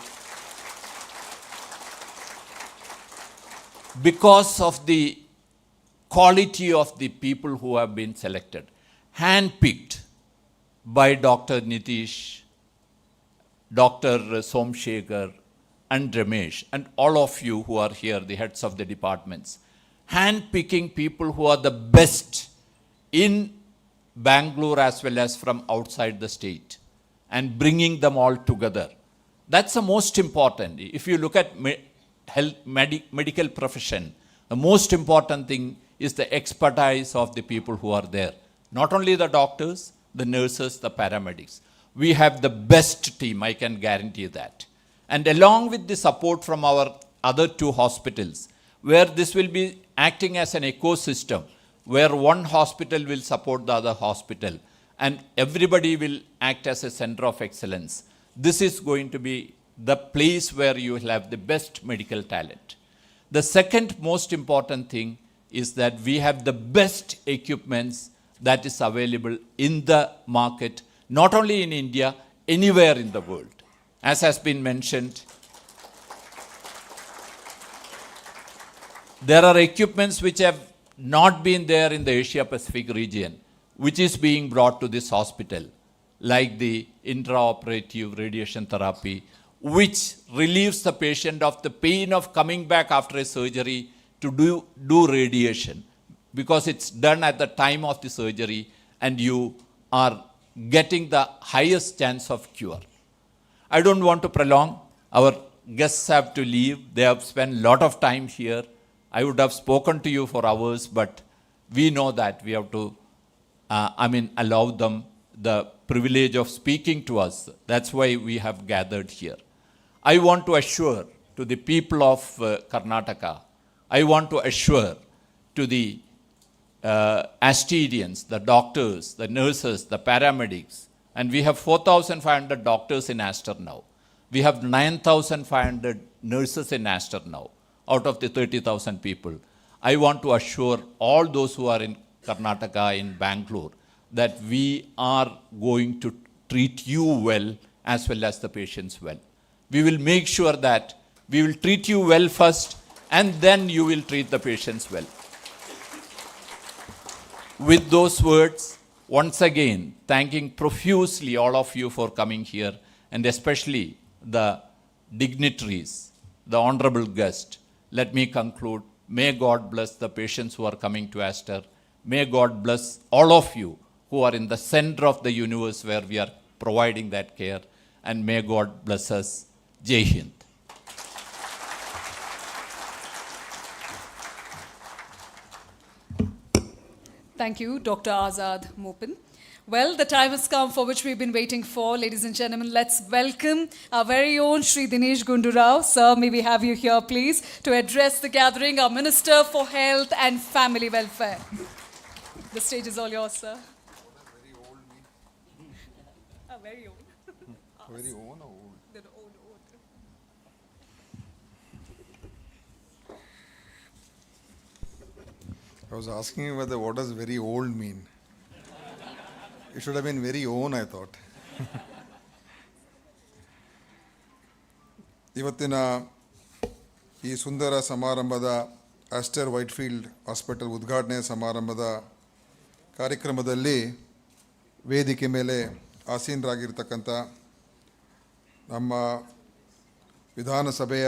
Because of the quality of the people who have been selected, handpicked by Dr. Nitish, Dr. Somshekhar, and Ramesh, and all of you who are here, the heads of the departments, handpicking people who are the best in Bangalore as well as from outside the state, and bringing them all together. That's the most important. If you look at medical profession, the most important thing is the expertise of the people who are there. Not only the doctors, the nurses, the paramedics. We have the best team, I can guarantee that. And along with the support from our other two hospitals, where this will be acting as an ecosystem, where one hospital will support the other hospital, and everybody will act as a center of excellence. This is going to be the place where you will have the best medical talent. The second most important thing is that we have the best equipments that is available in the market, not only in India, anywhere in the world. As has been mentioned, there are equipments which have not been there in the Asia Pacific region, which is being brought to this hospital, like the intraoperative radiation therapy, which relieves the patient of the pain of coming back after a surgery to do radiation, because it's done at the time of the surgery and you are getting the highest chance of cure. I don't want to prolong. Our guests have to leave. They have spent a lot of time here. I would have spoken to you for hours, but we know that we have to, allow them the privilege of speaking to us. That's why we have gathered here. I want to assure to the people of Karnataka, I want to assure to the Asterians, the doctors, the nurses, the paramedics, and we have 4,500 doctors in Aster now. We have 9,500 nurses in Aster now, out of the 30,000 people. I want to assure all those who are in Karnataka, in Bangalore, that we are going to treat you well as the patients well. We will make sure that we will treat you well first, and then you will treat the patients well. With those words, once again, thanking profusely all of you for coming here, and especially the dignitaries, the honorable guest. Let me conclude. May God bless the patients who are coming to Aster. May God bless all of you who are in the center of the universe where we are providing that care. And may God bless us. Jai Hind. Thank you, Dr. Azad Mopin. Well, the time has come for which we've been waiting for. Ladies and gentlemen, let's welcome our very own Shri Dinesh Gundurao. Sir, may we have you here, please, to address the gathering, our Minister for Health and Family Welfare. The stage is all yours, sir. Very old me. Very old. Very old or old? Old. I was asking you whether what does very old mean. It should have been very own, I thought. ಇವತ್ತಿನ ಈ ಸುಂದರ ಸಮಾರಂಭದ Aster Whitefield hospital ಉದ್ಘಾಟನೆ ಸಮಾರಂಭದ ಕಾರ್ಯಕ್ರಮದಲ್ಲಿ ವೇದಿಕೆ ಮೇಲೆ ಆಸೀನರಾಗಿರ್ತಕ್ಕಂಥ ನಮ್ಮ ವಿಧಾನಸಭೆಯ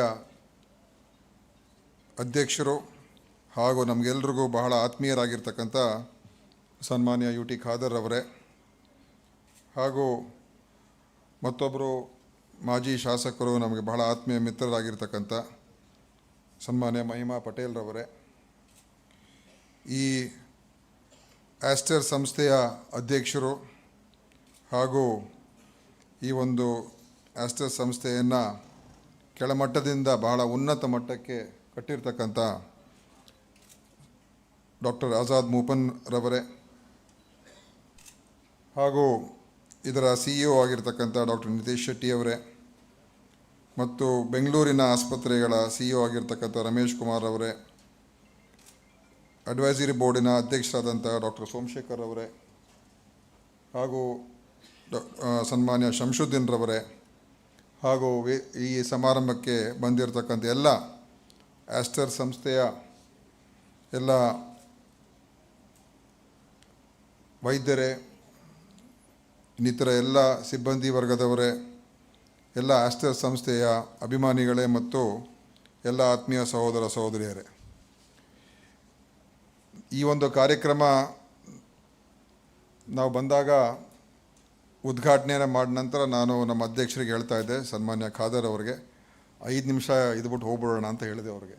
ಅಧ್ಯಕ್ಷರು ಹಾಗೂ ನಮಗೆಲ್ರಿಗೂ ಬಹಳ ಆತ್ಮೀಯರಾಗಿರ್ತಕ್ಕಂಥ ಸನ್ಮಾನ್ಯ ಯು ಟಿ ಖಾದರ್ ಅವರೇ, ಹಾಗೂ ಮತ್ತೊಬ್ಬರು ಮಾಜಿ ಶಾಸಕರು ನಮಗೆ ಬಹಳ ಆತ್ಮೀಯ ಮಿತ್ರರಾಗಿರ್ತಕ್ಕಂಥ ಸನ್ಮಾನ್ಯ ಮಹಿಮಾ ಪಟೇಲ್ರವರೇ, ಈ ಆಸ್ಟರ್ ಸಂಸ್ಥೆಯ ಅಧ್ಯಕ್ಷರು ಹಾಗೂ ಈ ಒಂದು ಆಸ್ಟರ್ ಸಂಸ್ಥೆಯನ್ನು ಕೆಳಮಟ್ಟದಿಂದ ಬಹಳ ಉನ್ನತ ಮಟ್ಟಕ್ಕೆ ಕಟ್ಟಿರ್ತಕ್ಕಂಥ ಡಾಕ್ಟರ್ ಆಜಾದ್ ಮೂಪನ್ ರವರೇ, ಹಾಗೂ ಇದರ CEO ಆಗಿರ್ತಕ್ಕಂಥ ಡಾಕ್ಟರ್ ನಿತೇಶ್ ಶೆಟ್ಟಿ ಅವರೇ, ಮತ್ತು ಬೆಂಗಳೂರಿನ ಆಸ್ಪತ್ರೆಗಳ CEO ಆಗಿರ್ತಕ್ಕಂಥ ರಮೇಶ್ ಕುಮಾರ್ ಅವರೇ, ಅಡ್ವೈಸರಿ ಬೋರ್ಡಿನ ಅಧ್ಯಕ್ಷರಾದಂಥ ಡಾಕ್ಟರ್ ಸೋಮಶೇಖರ್ ಅವರೇ, ಹಾಗೂ ಸನ್ಮಾನ್ಯ ಶಂಶುದ್ದೀನ್ ರವರೇ, ಹಾಗೂ ಈ ಸಮಾರಂಭಕ್ಕೆ ಬಂದಿರತಕ್ಕಂಥ ಎಲ್ಲ ಆಸ್ಟರ್ ಸಂಸ್ಥೆಯ ಎಲ್ಲ ವೈದ್ಯರೇ, ಇನ್ನಿತರ ಎಲ್ಲ ಸಿಬ್ಬಂದಿ ವರ್ಗದವರೇ, ಎಲ್ಲ ಆಸ್ಟರ್ ಸಂಸ್ಥೆಯ ಅಭಿಮಾನಿಗಳೇ ಮತ್ತು ಎಲ್ಲ ಆತ್ಮೀಯ ಸಹೋದರ ಸಹೋದರಿಯರೇ, ಈ ಒಂದು ಕಾರ್ಯಕ್ರಮ ನಾವು ಬಂದಾಗ ಉದ್ಘಾಟನೆಯನ್ನು ಮಾಡಿದ ನಂತರ ನಾನು ನಮ್ಮ ಅಧ್ಯಕ್ಷರಿಗೆ ಹೇಳ್ತಾ ಇದ್ದೆ, ಸನ್ಮಾನ್ಯ ಖಾದರ್ ಅವರಿಗೆ, 5 ನಿಮಿಷ ಇದ್ಬಿಟ್ಟು ಹೋಗ್ಬಿಡೋಣ ಅಂತ ಹೇಳಿದೆ ಅವ್ರಿಗೆ.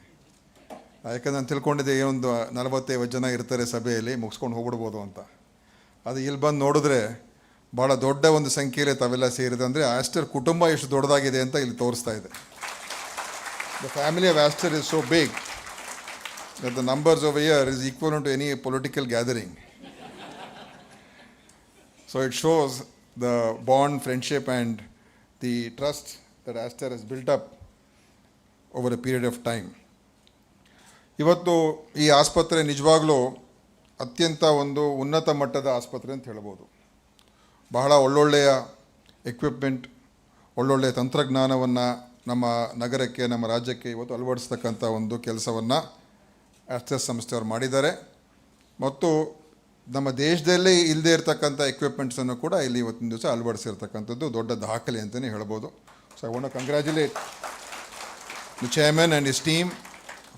ಯಾಕಂದ್ರೆ ನಾನು ತಿಳ್ಕೊಂಡಿದ್ದೆ ಏನೊಂದು 40-50 ಜನ ಇರ್ತಾರೆ ಸಭೆಯಲ್ಲಿ, ಮುಗಿಸ್ಕೊಂಡು ಹೋಗ್ಬಿಡ್ಬೋದು ಅಂತ. ಅದು ಇಲ್ಲಿ ಬಂದು ನೋಡಿದ್ರೆ ಭಾಳ ದೊಡ್ಡ ಒಂದು ಸಂಖ್ಯೆಯಲ್ಲಿ ತಾವೆಲ್ಲ ಸೇರಿದೆ. ಅಂದರೆ ಆಸ್ಟರ್ ಕುಟುಂಬ ಎಷ್ಟು ದೊಡ್ಡದಾಗಿದೆ ಅಂತ ಇಲ್ಲಿ ತೋರಿಸ್ತಾ ಇದೆ. The family of Aster is so big that the numbers over here is equivalent to any political gathering. So it shows the bond, friendship and the trust that Aster has built up over a period of time. ಇವತ್ತು ಈ ಆಸ್ಪತ್ರೆ ನಿಜವಾಗ್ಲೂ ಅತ್ಯಂತ ಒಂದು ಉನ್ನತ ಮಟ್ಟದ ಆಸ್ಪತ್ರೆ ಅಂತ ಹೇಳ್ಬೋದು. ಬಹಳ ಒಳ್ಳೊಳ್ಳೆಯ ಎಕ್ವಿಪ್ಮೆಂಟ್, ಒಳ್ಳೊಳ್ಳೆಯ ತಂತ್ರಜ್ಞಾನವನ್ನು ನಮ್ಮ ನಗರಕ್ಕೆ, ನಮ್ಮ ರಾಜ್ಯಕ್ಕೆ ಇವತ್ತು ಅಳವಡಿಸ್ತಕ್ಕಂಥ ಒಂದು ಕೆಲಸವನ್ನು ಆಸ್ಟರ್ ಸಂಸ್ಥೆಯವರು ಮಾಡಿದ್ದಾರೆ. ಮತ್ತು ನಮ್ಮ ದೇಶದಲ್ಲೇ ಇಲ್ಲದೇ ಇರತಕ್ಕಂಥ ಎಕ್ವಿಪ್ಮೆಂಟ್ಸನ್ನು ಕೂಡ ಇಲ್ಲಿ ಇವತ್ತಿನ ದಿವಸ ಅಳವಡಿಸಿರ್ತಕ್ಕಂಥದ್ದು ದೊಡ್ಡ ದಾಖಲೆ ಅಂತಲೇ ಹೇಳ್ಬೋದು. So I want to congratulate the chairman and his team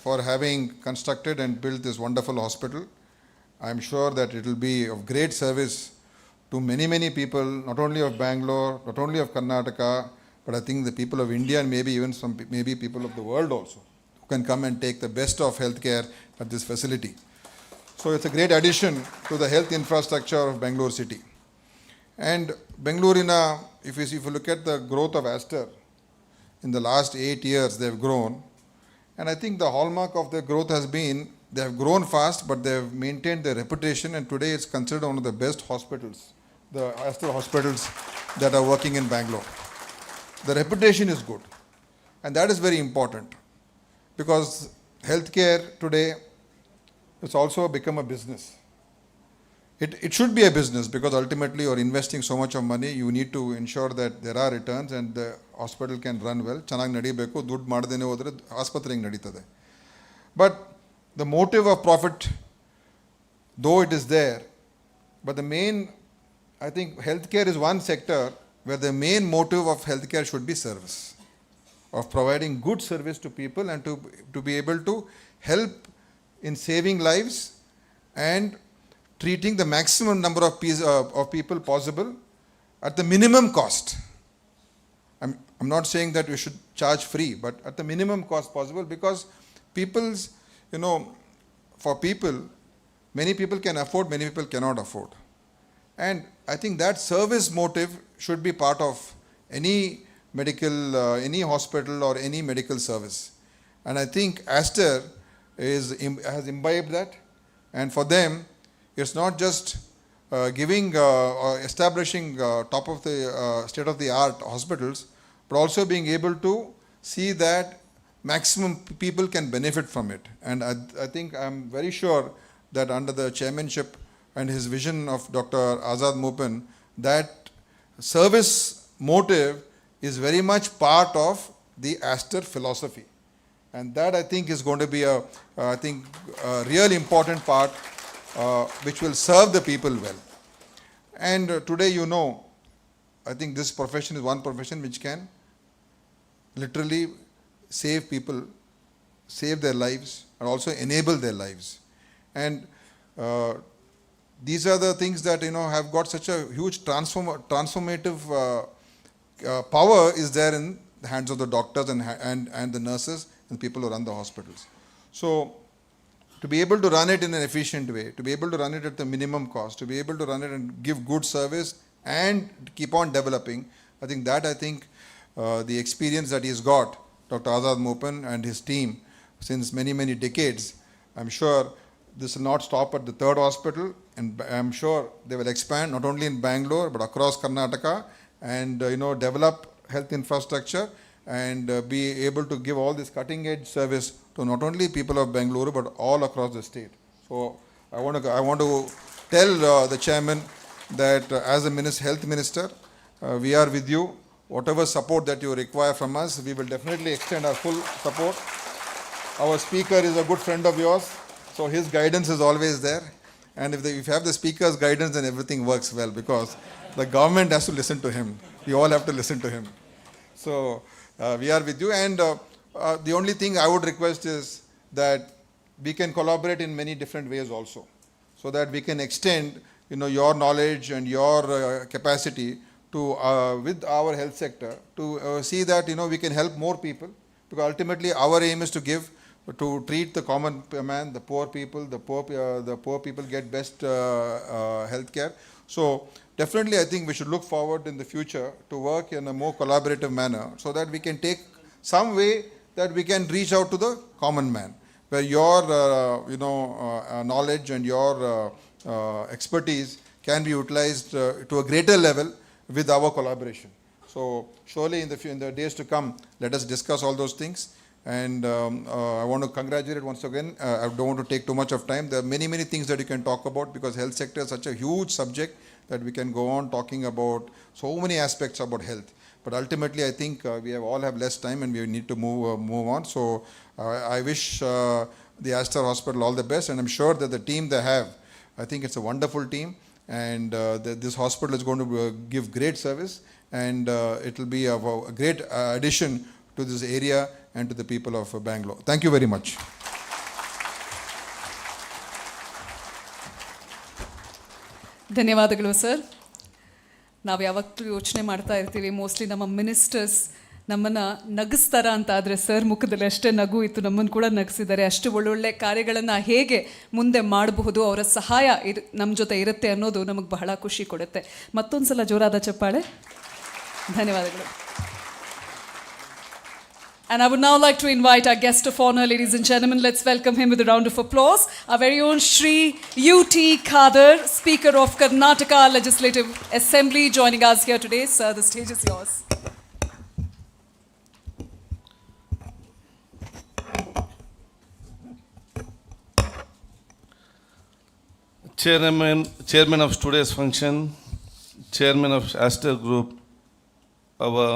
for having constructed and built this wonderful hospital. I am sure that it will be of great service to many, many people, not only of Bangalore, not only of Karnataka, but I think the people of India and maybe even some maybe people of the world also, who can come and take the best of healthcare at this facility. So it's a great addition to the health infrastructure of Bangalore city. And Bangalore, if you look at the growth of Aster, in the last 8 years they have grown. And I think the hallmark of their growth has been they have grown fast, but they have maintained their reputation, and today it's considered one of the best hospitals, the Aster hospitals that are working in Bangalore. The reputation is good, and that is very important, because healthcare today has also become a business. It should be a business, because ultimately you're investing so much of money, you need to ensure that there are returns and the hospital can run well. ಚೆನ್ನಾಗಿ ನಡಿಬೇಕು, ದುಡ್ಡು ಮಾಡದೇನೆ ಹೋದರೆ ಆಸ್ಪತ್ರೆ ಹೆಂಗೆ ನಡೀತದೆ. But the motive of profit, though it is there, but the main, I think healthcare is one sector where the main motive of healthcare should be service, of providing good service to people and to be able to help in saving lives and treating the maximum number of people possible at the minimum cost. I'm not saying that we should charge free, but at the minimum cost possible, because people's, for people, many people can afford, many people cannot afford. And I think that service motive should be part of any medical, any hospital or any medical service. And I think Aster has imbibed that, and for them, it's not just giving or establishing top of the state-of-the-art hospitals, but also being able to see that maximum people can benefit from it. And I think I'm very sure that under the chairmanship and his vision of Dr. Azad Moopen, that service motive is very much part of the Aster philosophy. And that I think is going to be a real important part which will serve the people well. And today, I think this profession is one profession which can literally save people, save their lives, and also enable their lives. And these are the things that have got such a huge transformative power is there in the hands of the doctors and the nurses and people who run the hospitals. So to be able to run it in an efficient way, to be able to run it at the minimum cost, to be able to run it and give good service and keep on developing, I think the experience that he's got, Dr. Azad Moopen and his team, since many, many decades, I'm sure this will not stop at the third hospital, and I'm sure they will expand not only in Bangalore but across Karnataka, and develop health infrastructure and be able to give all this cutting edge service to not only people of Bangalore but all across the state. So I want to tell the chairman that as a health minister, we are with you. Whatever support that you require from us, we will definitely extend our full support. Our speaker is a good friend of yours, so his guidance is always there. And if you have the speaker's guidance, then everything works well, because the government has to listen to him. We all have to listen to him. So we are with you, and the only thing I would request is that we can collaborate in many different ways also, so that we can extend your knowledge and your capacity to with our health sector to see that we can help more people, because ultimately our aim is to treat the common man, the poor people. The poor people get best health care. So definitely I think we should look forward in the future to work in a more collaborative manner, so that we can take some way that we can reach out to the common man, where your knowledge and your expertise can be utilized to a greater level with our collaboration. So surely in the days to come, let us discuss all those things. And I want to congratulate once again. I don't want to take too much of time. There are many, many things that you can talk about, because health sector is such a huge subject that we can go on talking about so many aspects about health. But ultimately, I think we all have less time and we need to move on. So I wish the Aster Hospital all the best, and I'm sure that the team they have I think it's a wonderful team, and this hospital is going to give great service, and it will be a great addition to this area and to the people of Bangalore. Thank you very much. ಧನ್ಯವಾದಗಳು sir. ನಾವು ಯಾವತ್ತೂ ಯೋಚನೆ ಮಾಡ್ತಾ ಇರ್ತೀವಿ, mostly ನಮ್ಮ ministers ನಮ್ಮನ್ನು ನಗಿಸ್ತಾರ ಅಂತ, ಆದರೆ ಸರ್ ಮುಖದಲ್ಲಿ ಅಷ್ಟೇ ನಗು ಇತ್ತು, ನಮ್ಮನ್ನು ಕೂಡ ನಗಿಸಿದ್ದಾರೆ. ಅಷ್ಟು ಒಳ್ಳೊಳ್ಳೆ ಕಾರ್ಯಗಳನ್ನು ಹೇಗೆ ಮುಂದೆ ಮಾಡಬಹುದು, ಅವರ ಸಹಾಯ ನಮ್ಮ ಜೊತೆ ಇರುತ್ತೆ ಅನ್ನೋದು ನಮಗೆ ಬಹಳ ಖುಷಿ ಕೊಡುತ್ತೆ. ಮತ್ತೊಂದು ಸಲ ಜೋರಾದ ಚಪ್ಪಾಳೆ. ಧನ್ಯವಾದಗಳು. And I would now like to invite our guest of honor, ladies and gentlemen. Let's welcome him with a round of applause. Our very own Shri U.T. Khadar, Speaker of Karnataka Legislative Assembly, joining us here today. Sir, the stage is yours. Chairman of today's function, Chairman of Aster Group, our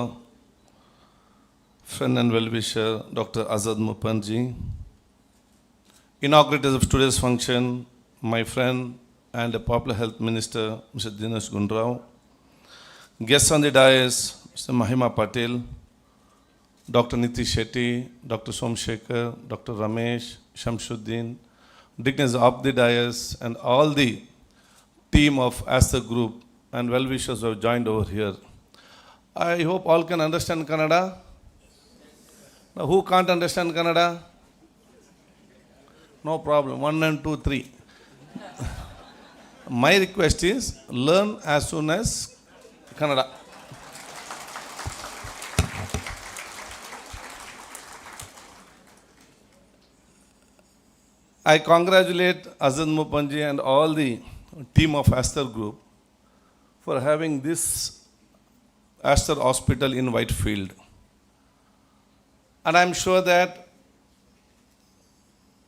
friend and well-wisher, Dr. Azad Mupanji. Inaugurators of today's function, my friend and the Popular Health Minister, Mr. Dinesh Gundrao. Guests on the dais, Mr. Mahima Patel, Dr. Nitish Shetty, Dr. Somshekar, Dr. Ramesh, Shamsuddin, dignitaries of the dais, and all the team of Aster Group and well-wishers who have joined over here. I hope all can understand Kannada. Now, who can't understand Kannada? No problem. 1 and 2, 3. My request is learn as soon as Kannada. I congratulate Azad Mupanji and all the team of Aster Group for having this Aster Hospital in Whitefield. And I'm sure that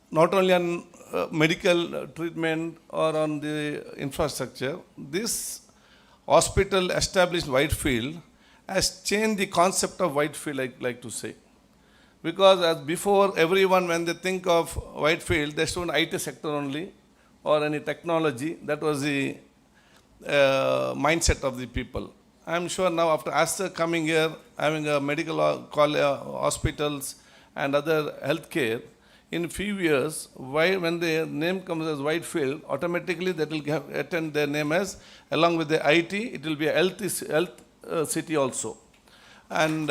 not only on medical treatment or on the infrastructure, this hospital established Whitefield has changed the concept of Whitefield, I like to say. Because as before, everyone, when they think of Whitefield, they show an IT sector only or any technology. That was the mindset of the people. I'm sure now after Aster coming here, having a medical hospitals and other healthcare, in few years, when the name comes as Whitefield, automatically that will attend their name as, along with the IT, it will be a health city also. And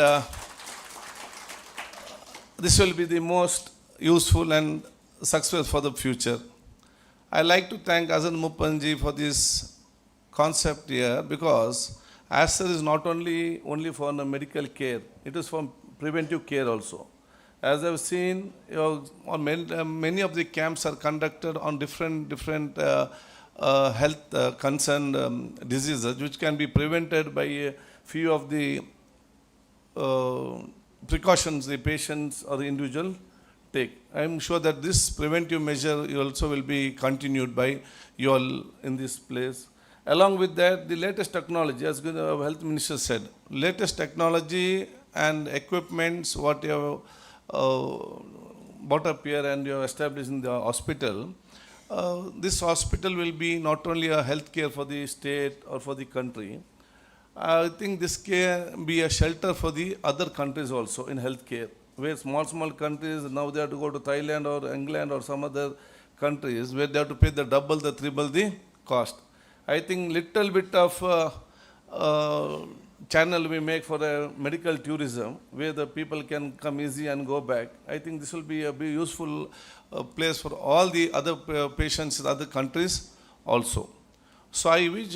this will be the most useful and successful for the future. I like to thank Azad Mupanji for this concept here, because Aster is not only for the medical care, it is for preventive care also. As I've seen, many of the camps are conducted on different health concerned diseases, which can be prevented by a few of the precautions the patients or the individual take. I'm sure that this preventive measure also will be continued by you all in this place. Along with that, the latest technology, as the health minister said, latest technology and equipments what you have brought up here and you have established in the hospital, this hospital will be not only a health care for the state or for the country. I think this can be a shelter for the other countries also in healthcare, where small countries, now they have to go to Thailand or England or some other countries where they have to pay the double, the triple the cost. I think little bit of channel we make for a medical tourism where the people can come easy and go back. I think this will be a useful place for all the other patients in other countries also. So I wish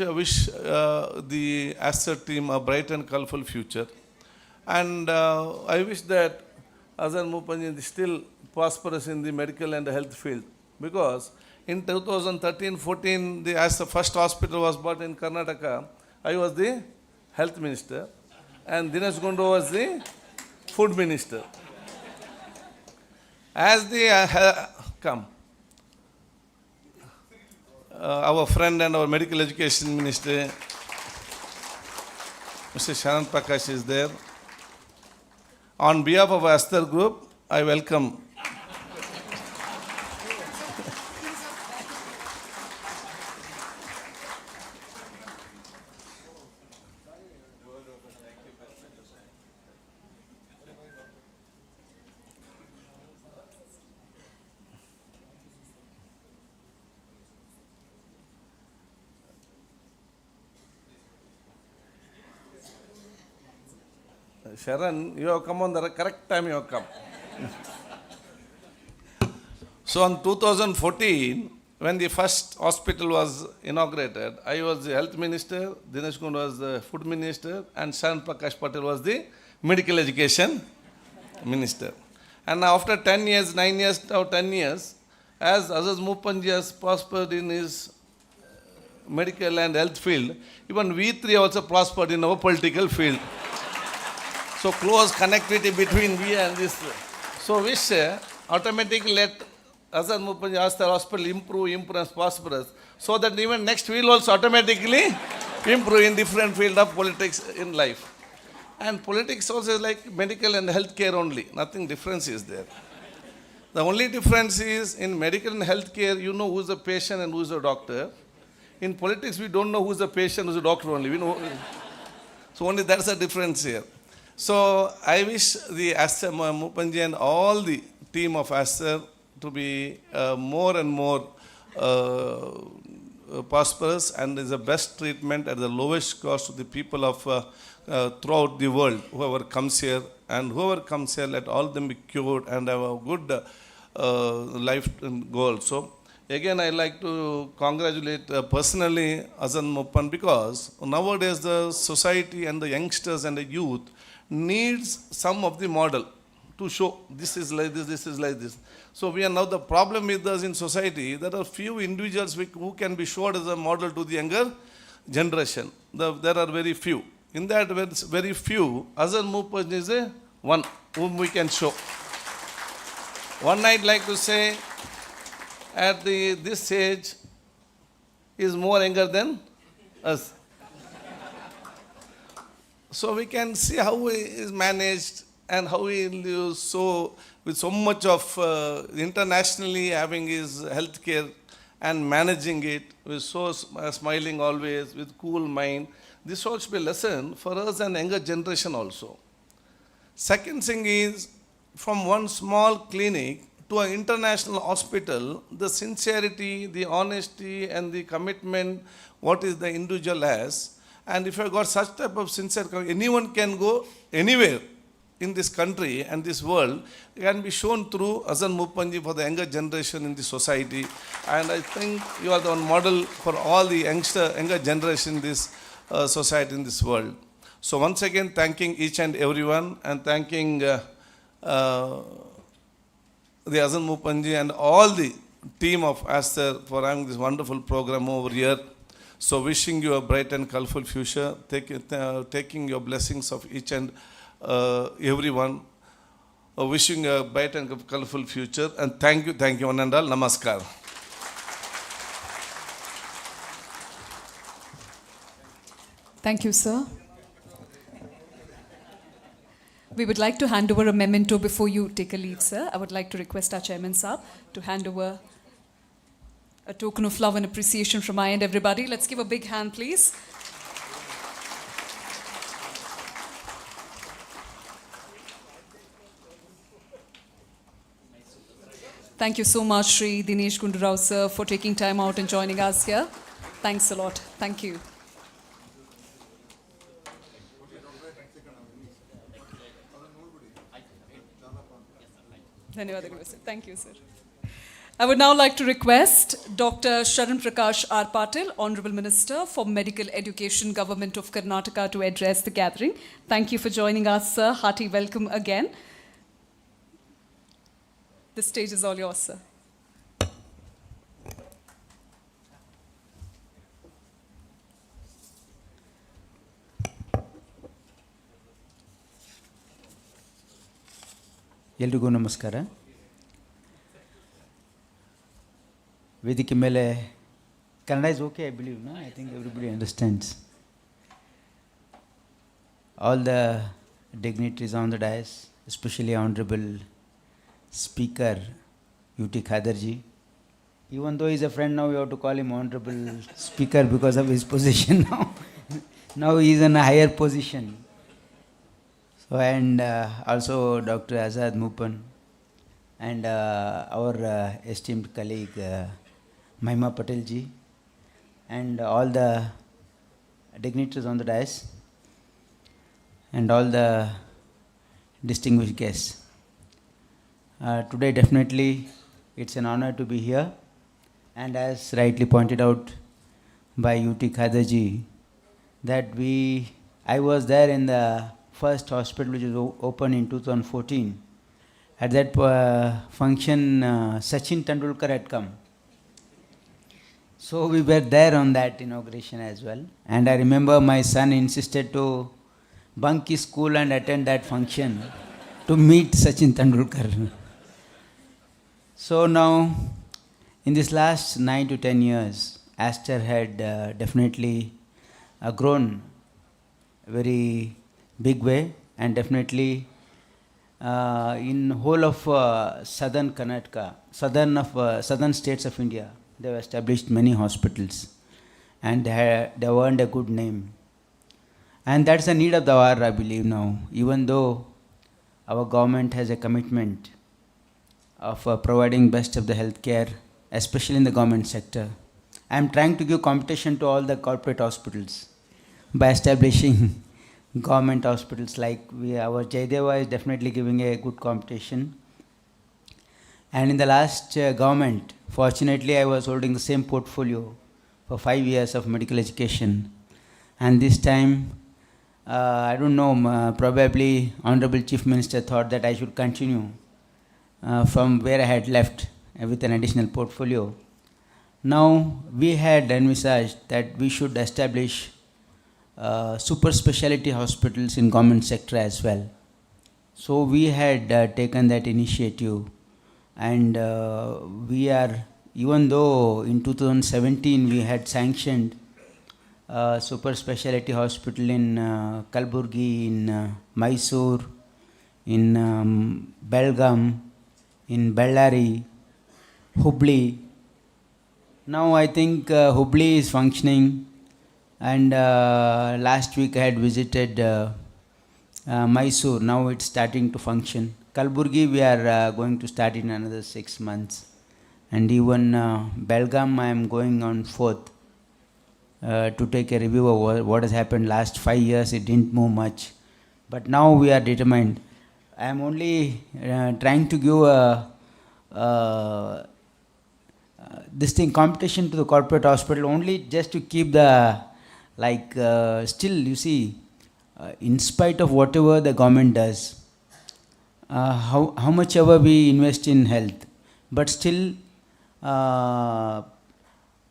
the Aster team a bright and colorful future. And I wish that Azad Mupanji is still prosperous in the medical and the health field, because in 2013-14, as the first hospital was bought in Karnataka, I was the health minister and Dinesh Gundrao was the food minister. As the our friend and our medical education minister, Mr. Sharan Prakash is there. On behalf of Aster Group, I welcome Sharon, you have come on the correct time you have come. So in 2014, when the first hospital was inaugurated, I was the health minister, Dinesh Kundu was the food minister, and Sharan Prakash Patel was the medical education minister. And now after 10 years, 9 years, now 10 years, as Azaz Mupanji has prospered in his medical and health field, even we three also prospered in our political field. So close connectivity between we and this. So wish automatically let Azad Mupanji Aster Hospital improve and prosperous, so that even next we will also automatically improve in different field of politics in life. And politics also is like medical and healthcare only. Nothing difference is there. The only difference is in medical and healthcare, you know who is the patient and who is the doctor. In politics, we don't know who is the patient, who is the doctor only. We know. So only that's the difference here. So I wish the Aster Mupanji and all the team of Aster to be more and more prosperous, and is the best treatment at the lowest cost to the people of throughout the world. Whoever comes here, and whoever comes here, let all them be cured and have a good life goal. So again, I like to congratulate personally Azan Mupan, because nowadays the society and the youngsters and the youth needs some of the model to show this is like this, this is like this. So we are now, the problem with us in society, there are few individuals who can be showed as a model to the younger generation. There are very few. In that very few, Azan Mupan is a one whom we can show. One I'd like to say, at this age, is more younger than us. So we can see how he is managed and how he lives so with so much of internationally having his healthcare and managing it with so smiling always, with cool mind. This all should be a lesson for us and younger generation also. Second thing is, from one small clinic to an international hospital, the sincerity, the honesty and the commitment, what is the individual has. And if you have got such type of sincere, anyone can go anywhere in this country and this world, can be shown through Azan Mupanji for the younger generation in the society. And I think you are the one model for all the younger generation in this society, in this world. So once again, thanking each and everyone, and thanking the Azan Mupanji and all the team of Aster for having this wonderful program over here. So wishing you a bright and colorful future, taking your blessings of each and everyone, wishing a bright and colorful future, and thank you one and all. Namaskar. Thank you, sir. We would like to hand over a memento before you take a leave, sir. I would like to request our chairman, sir, to hand over a token of love and appreciation from my end, everybody. Let's give a big hand, please. Thank you so much, Shri Dinesh Kundu Rao, sir, for taking time out and joining us here. Thanks a lot. Thank you. Thank you, sir. I would now like to request Dr. Sharan Prakash R. Patil, Honorable Minister for Medical Education, Government of Karnataka, to address the gathering. Thank you for joining us, sir. Hearty welcome again. The stage is all yours, sir. ಎಲ್ರಿಗೂ ನಮಸ್ಕಾರ. ವೇದಿಕೆ ಮೇಲೆ Kannada is okay, I believe, no? I think everybody understands. All the dignitaries on the dais, especially Honorable Speaker U.T. Khadarji. Even though he's a friend now, we have to call him Honorable Speaker because of his position now. Now he is in a higher position. So, and also Dr. Azad Mupan and our esteemed colleague Mahima Patel ji and all the dignitaries on the dais and all the distinguished guests. Today definitely it's an honor to be here, and as rightly pointed out by UT Khaderji, that I was there in the first hospital which was opened in 2014. At that function, Sachin Tendulkar had come. So we were there on that inauguration as well. And I remember my son insisted to bunk his school and attend that function to meet Sachin Tendulkar. So now, in this last 9 to 10 years, Aster had definitely grown very big way, and definitely in whole of southern Karnataka, southern states of India, they have established many hospitals, and they have earned a good name. And that's the need of the hour, I believe now. Even though our government has a commitment of providing best of the healthcare, especially in the government sector, I am trying to give competition to all the corporate hospitals by establishing government hospitals. Like our Jaydeva is definitely giving a good competition. And in the last government, fortunately, I was holding the same portfolio for 5 years of medical education. And this time, I don't know, probably Honorable Chief Minister thought that I should continue from where I had left with an additional portfolio. Now, we had envisaged that we should establish super specialty hospitals in government sector as well. So we had taken that initiative, and we are, even though in 2017 we had sanctioned super specialty hospital in Kalburgi, in Mysore, in Belgaum, in Bellary, Hubli. Now I think Hubli is functioning, and last week I had visited Mysore. Now it's starting to function. Kalburgi we are going to start in another 6 months, and even Belgaum I am going on 4th to take a review of what has happened last 5 years. It didn't move much, but now we are determined. I am only trying to give this thing competition to the corporate hospital only just to keep the still you see in spite of whatever the government does, how much ever we invest in health, but still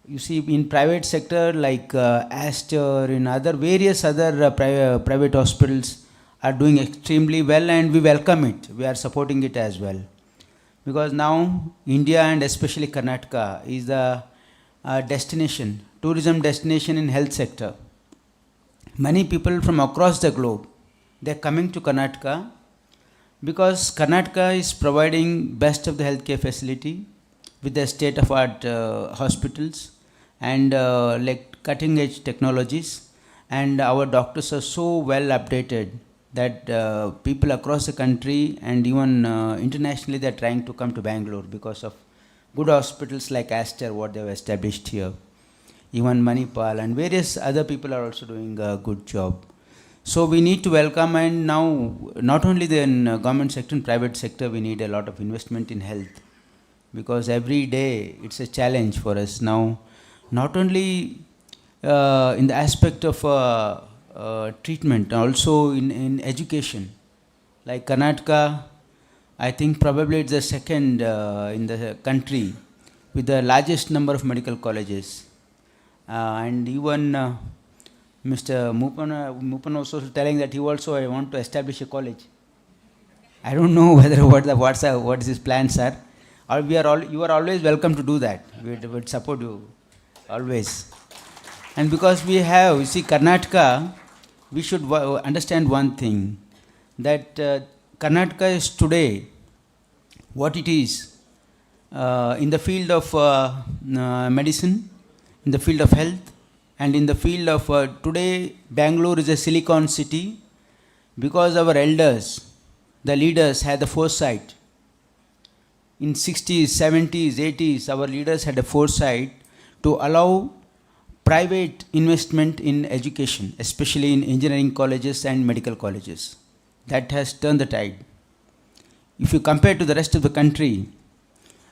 you see in private sector like Aster, in other various other private hospitals are doing extremely well, and we welcome it. We are supporting it as well, because now India and especially Karnataka is the destination, tourism destination in health sector. Many people from across the globe, they are coming to Karnataka because Karnataka is providing best of the healthcare facility with the state-of-art hospitals and like cutting-edge technologies, and our doctors are so well updated that people across the country and even internationally they are trying to come to Bangalore because of good hospitals like Aster, what they have established here. Even Manipal and various other people are also doing a good job. So we need to welcome, and now not only the government sector and private sector, we need a lot of investment in health, because every day it's a challenge for us now, not only in the aspect of treatment, also in education. Like Karnataka, I think probably it's the second in the country with the largest number of medical colleges. And even Mr. Mupan also telling that he also want to establish a college. I don't know whether what his plans are. Or you are always welcome to do that. We would support you always. And because we have, you see, Karnataka, we should understand one thing, that Karnataka is today what it is in the field of medicine, in the field of health, and in the field of today Bangalore is a silicon city, because our elders, the leaders, had the foresight. In 60s, 70s, 80s, our leaders had a foresight to allow private investment in education, especially in engineering colleges and medical colleges. that has turned the tide. If you compare to the rest of the country,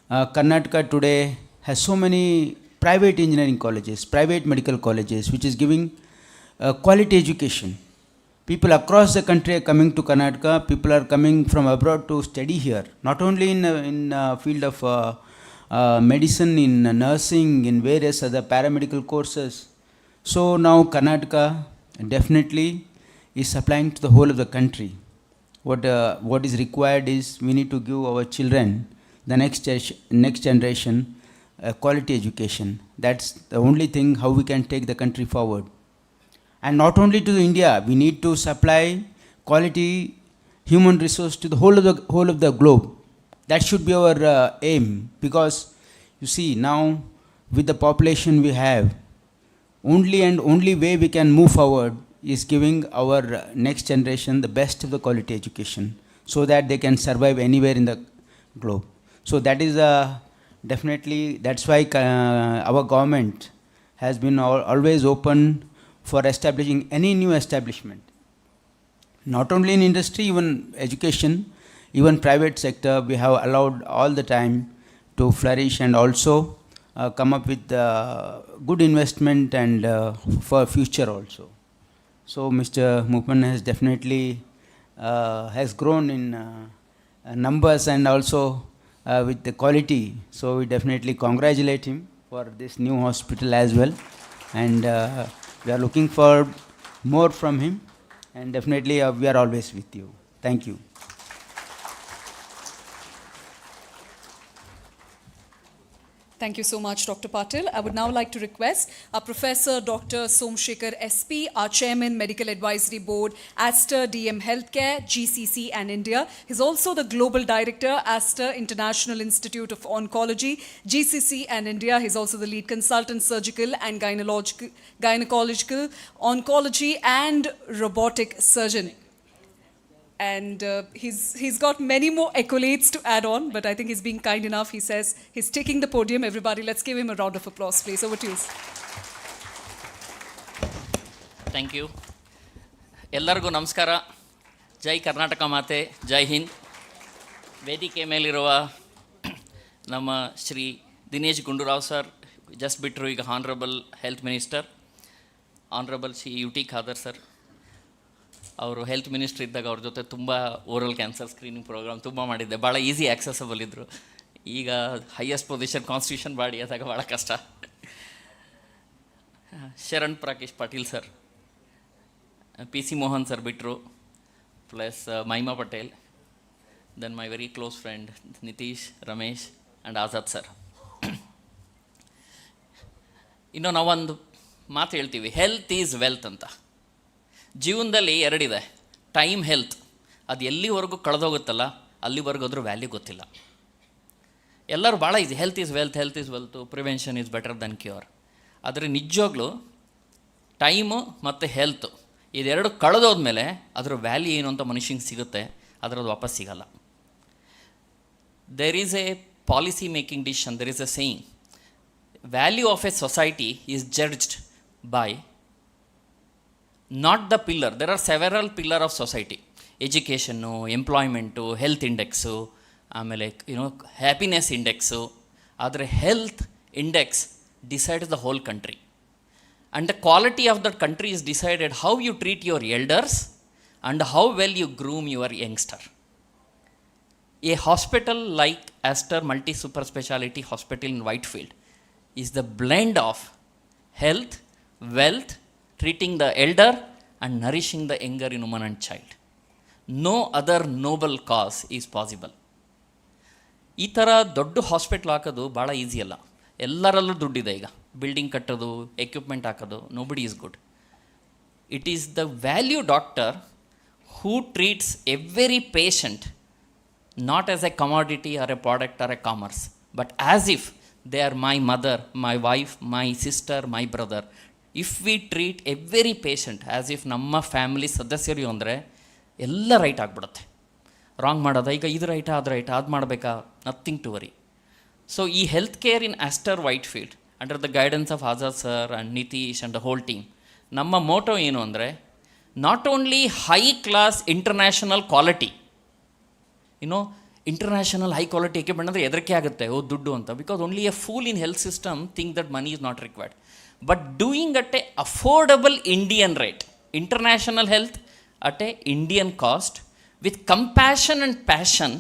Karnataka today has so many private engineering colleges, private medical colleges, which is giving quality education. People across the country are coming to Karnataka. People are coming from abroad to study here, not only in field of medicine, in nursing, in various other paramedical courses. So now Karnataka definitely is supplying to the whole of the country. What is required is we need to give our children, the next generation, quality education. That's the only thing how we can take the country forward. And not only to India, we need to supply quality human resource to the whole of the globe. That should be our aim, because you see now with the population we have, only way we can move forward is giving our next generation the best of the quality education, so that they can survive anywhere in the globe. So that is definitely, that's why our government has been always open for establishing any new establishment. Not only in industry, even education, even private sector, we have allowed all the time to flourish and also come up with good investment and for future also. So Mr. Mupan has definitely has grown in numbers and also with the quality. So we definitely congratulate him for this new hospital as well, and we are looking for more from him, and definitely we are always with you. Thank you. Thank you so much, Dr. Patil. I would now like to request our Professor Dr. Somshekhar SP, our Chairman, Medical Advisory Board, Aster DM Healthcare, GCC and India. He's also the Global Director, Aster International Institute of Oncology, GCC and India. He's also the Lead Consultant, Surgical and Gynecological Oncology and Robotic Surgeon. And he's got many more accolades to add on, but I think he's being kind enough. He says he's taking the podium. Everybody, let's give him a round of applause, please. Over to you. Thank you. ಎಲ್ಲರಿಗೂ ನಮಸ್ಕಾರ. ಜೈ ಕರ್ನಾಟಕ ಮಾತೆ, ಜೈ ಹಿಂದ್. ವೇದಿಕೆ ಮೇಲಿರುವ ನಮ್ಮ Shri Dinesh Gundu Rao sir just ಬಿಟ್ಟರು, ಈಗ honourable health minister, honourable Shri UT Khader sir. ಅವರು health minister ಇದ್ದಾಗ ಅವ್ರ ಜೊತೆ ತುಂಬ ಓರಲ್ ಕ್ಯಾನ್ಸರ್ ಸ್ಕ್ರೀನಿಂಗ್ ಪ್ರೋಗ್ರಾಮ್ ತುಂಬ ಮಾಡಿದ್ದೆ. ಭಾಳ ಈಸಿ ಆ್ಯಕ್ಸೆಸಬಲ್ ಇದ್ದರು. ಈಗ ಹೈಯೆಸ್ಟ್ ಪೊಸಿಷನ್ ಕಾನ್ಸ್ಟಿಟ್ಯೂಷನ್ ಬಾಡಿ ಆದಾಗ ಭಾಳ ಕಷ್ಟ. Sharan Prakash Patil sir, PC Mohan sir ಬಿಟ್ಟರು, ಪ್ಲಸ್ ಮೈಮಾ Patel, then my very close friend Nitish, Ramesh and Azad sir. ಇನ್ನು ನಾವೊಂದು ಮಾತು ಹೇಳ್ತೀವಿ, ಹೆಲ್ತ್ ಈಸ್ ವೆಲ್ತ್ ಅಂತ. ಜೀವನದಲ್ಲಿ ಎರಡಿದೆ, ಟೈಮ್, ಹೆಲ್ತ್. ಅದು ಎಲ್ಲಿವರೆಗೂ ಕಳೆದೋಗುತ್ತಲ್ಲ ಅಲ್ಲಿವರೆಗೂ ಅದ್ರ ವ್ಯಾಲ್ಯೂ ಗೊತ್ತಿಲ್ಲ. ಎಲ್ಲರೂ ಭಾಳ easy, health is wealth, health is wealth, prevention is better then cure. ಆದರೆ ನಿಜವಾಗ್ಲೂ ಟೈಮು ಮತ್ತು ಹೆಲ್ತು ಇದೆರಡು ಕಳೆದೋದ್ಮೇಲೆ ಅದರ ವ್ಯಾಲ್ಯೂ ಏನು ಅಂತ ಮನುಷ್ಯಂಗೆ ಸಿಗುತ್ತೆ, ಅದರದ್ದು ವಾಪಸ್ ಸಿಗಲ್ಲ. There is a policy making decision, there is a saying, value of a society is judged by not the pillar. There are several pillars of society: education, employment, health index, ಆಮೇಲೆ happiness index. ಆದರೆ health index decides the whole country, and the quality of that country is decided how you treat your elders and how well you groom your youngster. A hospital like Aster Multi Super Speciality Hospital in Whitefield is the blend of health, wealth, treating the elder and nourishing the younger human and child. No other noble cause is possible. ಈ ಥರ ದೊಡ್ಡ hospital ಹಾಕೋದು ಭಾಳ easy ಅಲ್ಲ. ಎಲ್ಲರಲ್ಲೂ ದುಡ್ಡಿದೆ. ಈಗ building ಕಟ್ಟೋದು, ಎಕ್ವಿಪ್ಮೆಂಟ್ ಹಾಕೋದು, nobody is good. It is the value doctor who treats every patient not as a commodity or a product or a commerce, but as if they are my mother, my wife, my sister, my brother. If we treat every patient as if ನಮ್ಮ family ಸದಸ್ಯರು ಅಂದರೆ ಎಲ್ಲ right ಆಗಿಬಿಡುತ್ತೆ. Wrong ಮಾಡೋದ, ಈಗ ಇದು ರೈಟಾ, ಅದು ರೈಟಾ, ಅದು ಮಾಡಬೇಕಾ, ನಥಿಂಗ್ ಟು ವರಿ. ಸೊ ಈ health care in Aster Whitefield under the guidance of Azad sir and Nitish and the whole team, ನಮ್ಮ ಮೋಟೋ ಏನು ಅಂದರೆ not only high class international quality, international high quality ಏಕೆ ಬಂದರೆ ಹೆದರಿಕೆ ಆಗುತ್ತೆ, ದುಡ್ಡು ಅಂತ, because only A pool in health system think that money is not required. But doing at A affordable Indian rate, international health at A Indian cost, with compassion and passion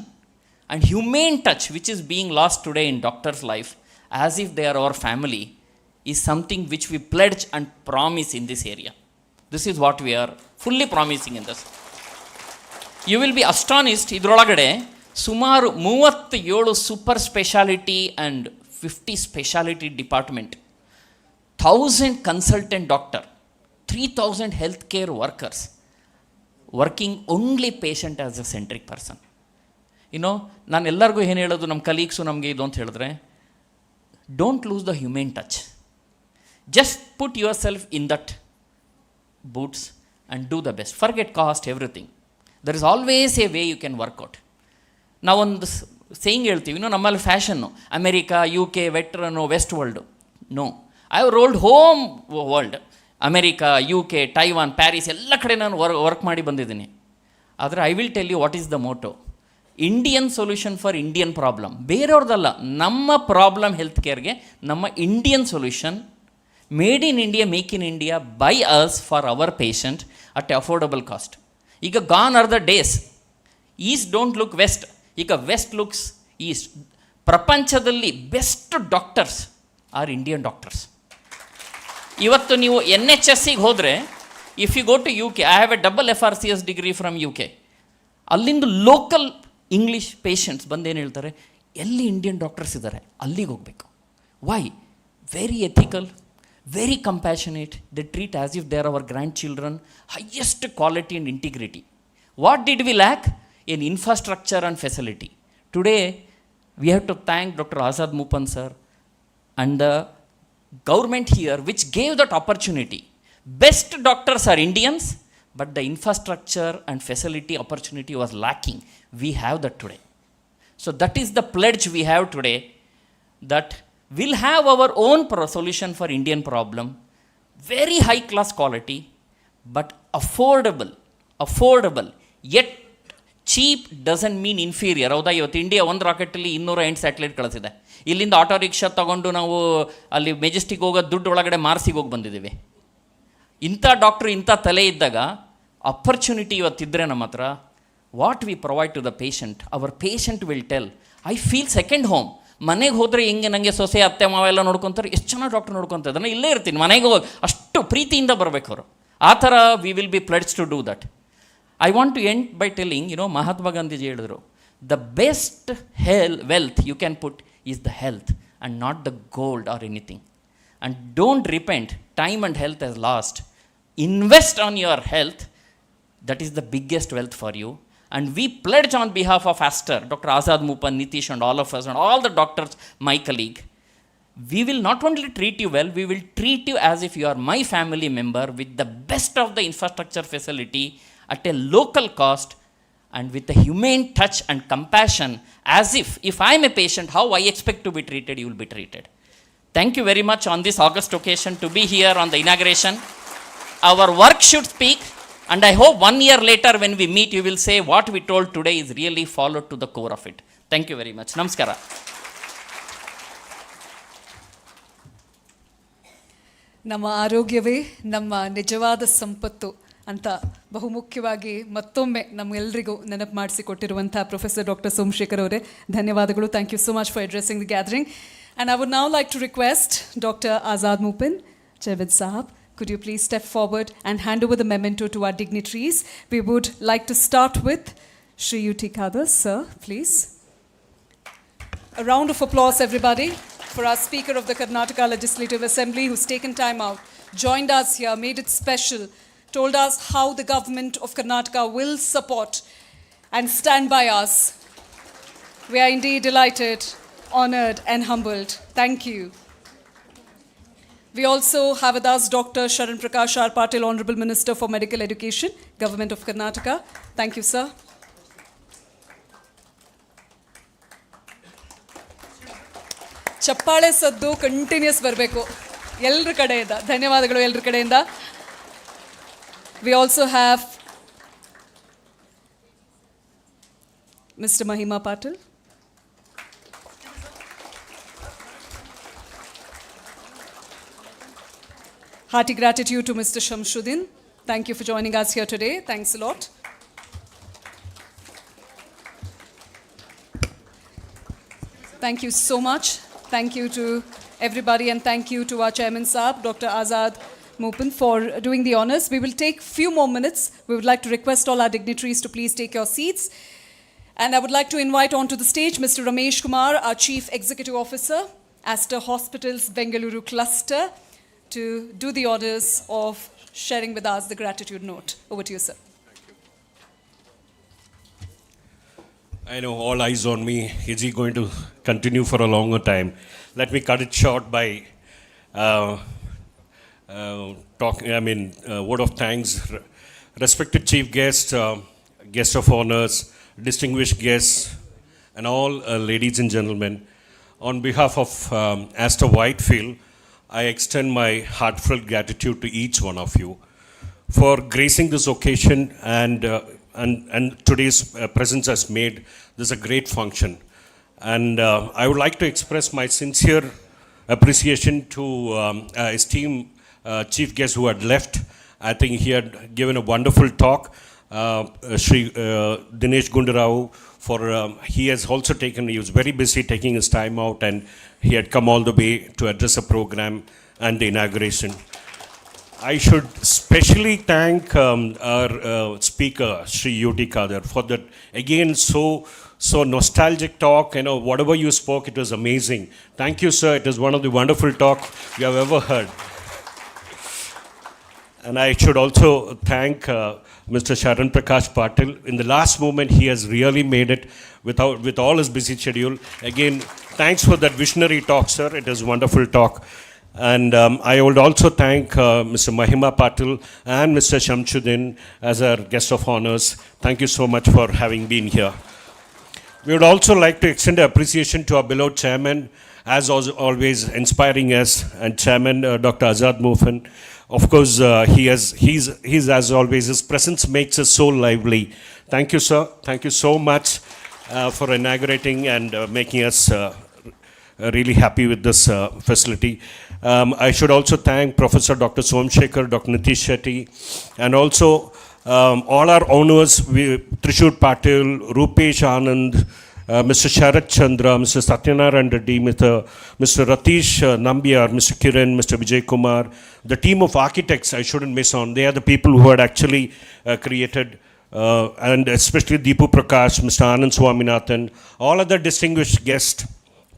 and humane touch, which is being lost today in doctors' life as if they are our family, is something which we pledge and promise in this area. This is what we are fully promising in this. You will be astonished, idrolagade ಸುಮಾರು 37 super speciality and 50 speciality department, 1000 consultant doctor, 3000 health care workers working only patient as a centric person. ನಾನು ಎಲ್ಲರಿಗೂ ಏನು ಹೇಳೋದು, ನಮ್ಮ colleagues ನಮಗೆ ಇದು ಅಂತ ಹೇಳಿದ್ರೆ, don't lose the human touch. Just put yourself in that boots and do the best. Forget cost, everything. There is always a way you can work out. ನಾವೊಂದು ಸೇಯಿಂಗ್ ಹೇಳ್ತೀವಿ, ನಮ್ಮಲ್ಲಿ fashion America, UK, veteran, west world. No, I have roamed whole world. America, UK, Taiwan, Paris ಎಲ್ಲ ಕಡೆ ನಾನು work ಮಾಡಿ ಬಂದಿದ್ದೀನಿ. ಆದರೆ I will tell you what is the motto. Indian solution for Indian problem. ಬೇರೆಯವ್ರದ್ದಲ್ಲ, ನಮ್ಮ ಪ್ರಾಬ್ಲಮ್ ಹೆಲ್ತ್ ಕೇರ್ಗೆ ನಮ್ಮ Indian solution, made in India, make in India, by us, for our patient at affordable cost. ಈಗ gone are the days east don't look west, ಈಗ west looks east. ಪ್ರಪಂಚದಲ್ಲಿ best doctors are Indian doctors. ಇವತ್ತು ನೀವು NHSಗೆ ಹೋದರೆ, if you go to UK, I have a double FRCS degree from UK. ಅಲ್ಲಿಂದ local English patients ಬಂದೇನು ಹೇಳ್ತಾರೆ, ಎಲ್ಲಿ ಇಂಡಿಯನ್ ಡಾಕ್ಟರ್ಸ್ ಇದ್ದಾರೆ ಅಲ್ಲಿಗೆ ಹೋಗಬೇಕು. Why? Very ethical, very compassionate. They treat as if they are our grand children. Highest quality and integrity. What did we lack? in infrastructure and facility. Today, we have to thank Dr. Azad Moopan sir and the government here which gave that opportunity. Best doctors are Indians, but the infrastructure and facility opportunity was lacking. We have that today. So that is the pledge we have today, that we'll have our own solution for Indian problem. Very high class quality, but affordable, yet cheap doesn't mean inferior. ಹೌದಾ? ಇವತ್ತು India ಒಂದು ರಾಕೆಟಲ್ಲಿ 208 satellite ಕಳಿಸಿದೆ. ಇಲ್ಲಿಂದ auto rickshaw ತೊಗೊಂಡು ನಾವು ಅಲ್ಲಿ Majestic ಹೋಗೋದು ದುಡ್ಡು ಒಳಗಡೆ ಮಾರ್ಸಿಗೆ ಹೋಗಿ ಬಂದಿದ್ದೀವಿ. ಇಂಥ ಡಾಕ್ಟ್ರು, ಇಂಥ ತಲೆ ಇದ್ದಾಗ ಅಪರ್ಚುನಿಟಿ ಇವತ್ತಿದ್ದರೆ ನಮ್ಮ ಹತ್ರ, what we provide to the patient, our patient will tell, I feel second home. ಮನೆಗೆ ಹೋದರೆ ಹಿಂಗೆ ನನಗೆ ಸೊಸೆ, ಅತ್ತೆ, ಮಾವ ಎಲ್ಲ ನೋಡ್ಕೊತಾರೆ, ಎಷ್ಟು ಚೆನ್ನಾಗಿ ಡಾಕ್ಟ್ರ್ ನೋಡ್ಕೊತಾರೆ, ನಾನು ಇಲ್ಲೇ ಇರ್ತೀನಿ, ಮನೆಗೆ ಹೋಗಿ ಅಷ್ಟು ಪ್ರೀತಿಯಿಂದ ಬರಬೇಕು ಅವರು. ಆ ಥರ we will be pledge to do that. I want to end by telling, Mahatma Gandhi ji ಹೇಳಿದ್ರು, the best wealth you can put is the health and not the gold or anything. And don't repent, time and health has lost. Invest on your health, that is the biggest wealth for you. And we pledge on behalf of Aster, Dr. Azad Moopan, Nitish and all of us and all the doctors, my colleague, we will not only treat you well, we will treat you as if you are my family member, with the best of the infrastructure facility at a local cost and with a humane touch and compassion, as if I am a patient, how I expect to be treated, you will be treated. Thank you very much on this August occasion to be here on the inauguration. Our work should speak, and I hope 1 year later when we meet, you will say what we told today is really followed to the core of it. Thank you very much. Namaskara. ನಮ್ಮ ಆರೋಗ್ಯವೇ ನಮ್ಮ ನಿಜವಾದ ಸಂಪತ್ತು ಅಂತ ಬಹುಮುಖ್ಯವಾಗಿ ಮತ್ತೊಮ್ಮೆ ನಮ್ಮೆಲ್ಲರಿಗೂ ನೆನಪು ಮಾಡಿಸಿಕೊಟ್ಟಿರುವಂಥ ಪ್ರೊಫೆಸರ್ ಡಾಕ್ಟರ್ ಸೋಮಶೇಖರ್ ಅವರೇ, ಧನ್ಯವಾದಗಳು. Thank you so much for addressing the gathering. And I would now like to request doctor Azad Moopen, Javed Sahab, could you please step forward and hand over the memento to our dignitaries? We would like to start with Shri UT Khadar, sir, please. A round of applause, everybody, for our Speaker of the Karnataka Legislative Assembly, who's taken time out, joined us here, made it special, told us how the government of Karnataka will support and stand by us. We are indeed delighted, honoured and humbled. Thank you. We also have with us Dr. Sharan Prakash R. Patil, Honourable Minister for Medical Education, Government of Karnataka. Thank you, sir. ಚಪ್ಪಾಳೆ ಸದ್ದು continuous ಬರಬೇಕು ಎಲ್ಲರ ಕಡೆಯಿಂದ. ಧನ್ಯವಾದಗಳು ಎಲ್ಲರ ಕಡೆಯಿಂದ. We also have Mr. Mahima Patil. Hearty gratitude to Mr. Shamshuddin. Thank you for joining us here today. Thanks a lot. Thank you so much. Thank you to everybody, and thank you to our Chairman Saab, Dr. Azad Mupin, for doing the honors. We will take few more minutes. We would like to request all our dignitaries to please take your seats. And I would like to invite onto the stage Mr. Ramesh Kumar, our Chief Executive Officer, Aster Hospital's Bengaluru Cluster, to do the honors of sharing with us the gratitude note. Over to you, sir. I know all eyes on me. Is he going to continue for a longer time? Let me cut it short by word of thanks. Respected chief guest, guest of honors, distinguished guests, and all ladies and gentlemen. On behalf of Aster Whitefield, I extend my heartfelt gratitude to each one of you for gracing this occasion, and today's presence has made this a great function. And I would like to express my sincere appreciation to esteemed chief guest who had left. I think he had given a wonderful talk. Shri Dinesh Gundarao, he has also taken, he was very busy taking his time out, and he had come all the way to address a program and the inauguration. I should specially thank our speaker, Shri U.T. Kadir, for that, again, so nostalgic talk. You know, whatever you spoke, it was amazing. Thank you, sir. It is one of the wonderful talk you have ever heard. And I should also thank Mr. Sharan Prakash Patil. In the last moment, he has really made it with all his busy schedule. Again, thanks for that visionary talk, sir. It is wonderful talk. And I would also thank Mr. Mahima Patil and Mr. Shamshuddin as our guest of honors. Thank you so much for having been here. We would also like to extend appreciation to our beloved chairman, as always inspiring us, and Chairman Dr. Azad Mufin. Of course, he's as always, his presence makes us so lively. Thank you, sir. Thank you so much for inaugurating and making us really happy with this facility. I should also thank Professor Dr. Somshekhar, Dr. Nitish Shetty, and also all our owners, Trishur Patil, Rupesh Anand, Mr. Sharat Chandra, Mr. Satyanarayan Reddy, Mr. Ratish Nambiar, Mr. Kiran, Mr. Vijay Kumar, the team of architects I shouldn't miss on. They are the people who had actually created, and especially Deepu Prakash, Mr. Anand Swaminathan, all other distinguished guests,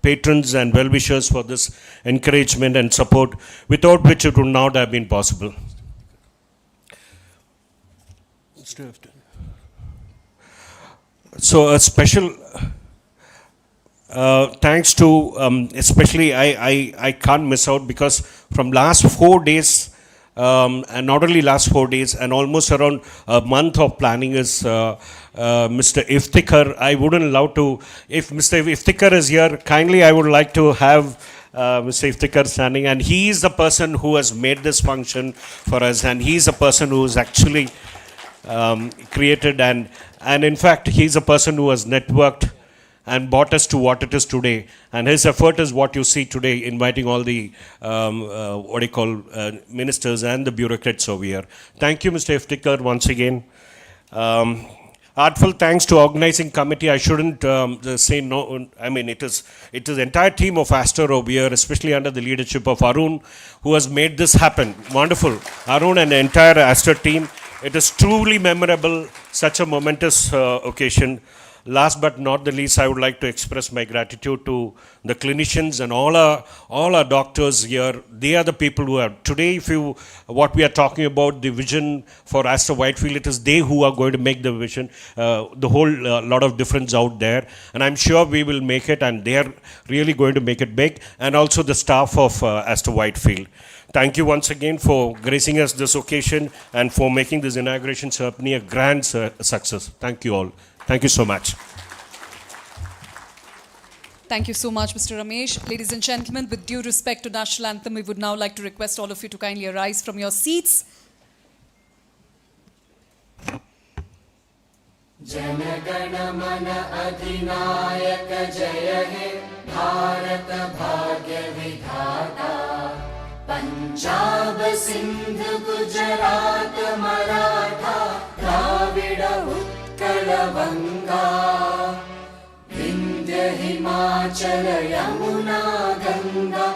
patrons and well-wishers for this encouragement and support, without which it would not have been possible. So a special thanks to, especially I can't miss out, because from last 4 days, and not only last 4 days, and almost around a month of planning is Mr. Iftikhar. I wouldn't love to, if Mr. Iftikhar is here, kindly I would like to have Mr. Iftikhar standing, and he is the person who has made this function for us, and he is the person who has actually created, and in fact he is a person who has networked and brought us to what it is today. And his effort is what you see today, inviting all the ministers and the bureaucrats over here. Thank you, Mr. Iftikhar, once again. Heartfelt thanks to organizing committee. I shouldn't say no. I mean, it is the entire team of Aster over here, especially under the leadership of Arun, who has made this happen. Wonderful. Arun and the entire Aster team. It is truly memorable, such a momentous occasion. Last but not the least, I would like to express my gratitude to the clinicians and all our doctors here. They are the people who are today. What we are talking about, the vision for Aster Whitefield, it is they who are going to make the vision, the whole lot of difference out there. And I'm sure we will make it, and they are really going to make it big. And also the staff of Aster Whitefield. Thank you once again for gracing us this occasion and for making this inauguration ceremony a grand success. Thank you all. Thank you so much. Thank you so much, Mr. Ramesh. Ladies and gentlemen, with due respect to National Anthem, we would now like to request all of you to kindly arise from your seats. जनगण मन अधिनायक जय हे भारत भाग्य विधाता पंजाब सिंध गुजरात मराठा द्राविड उत्कल बंगा विंध्य हिमाचल यमुना गंगा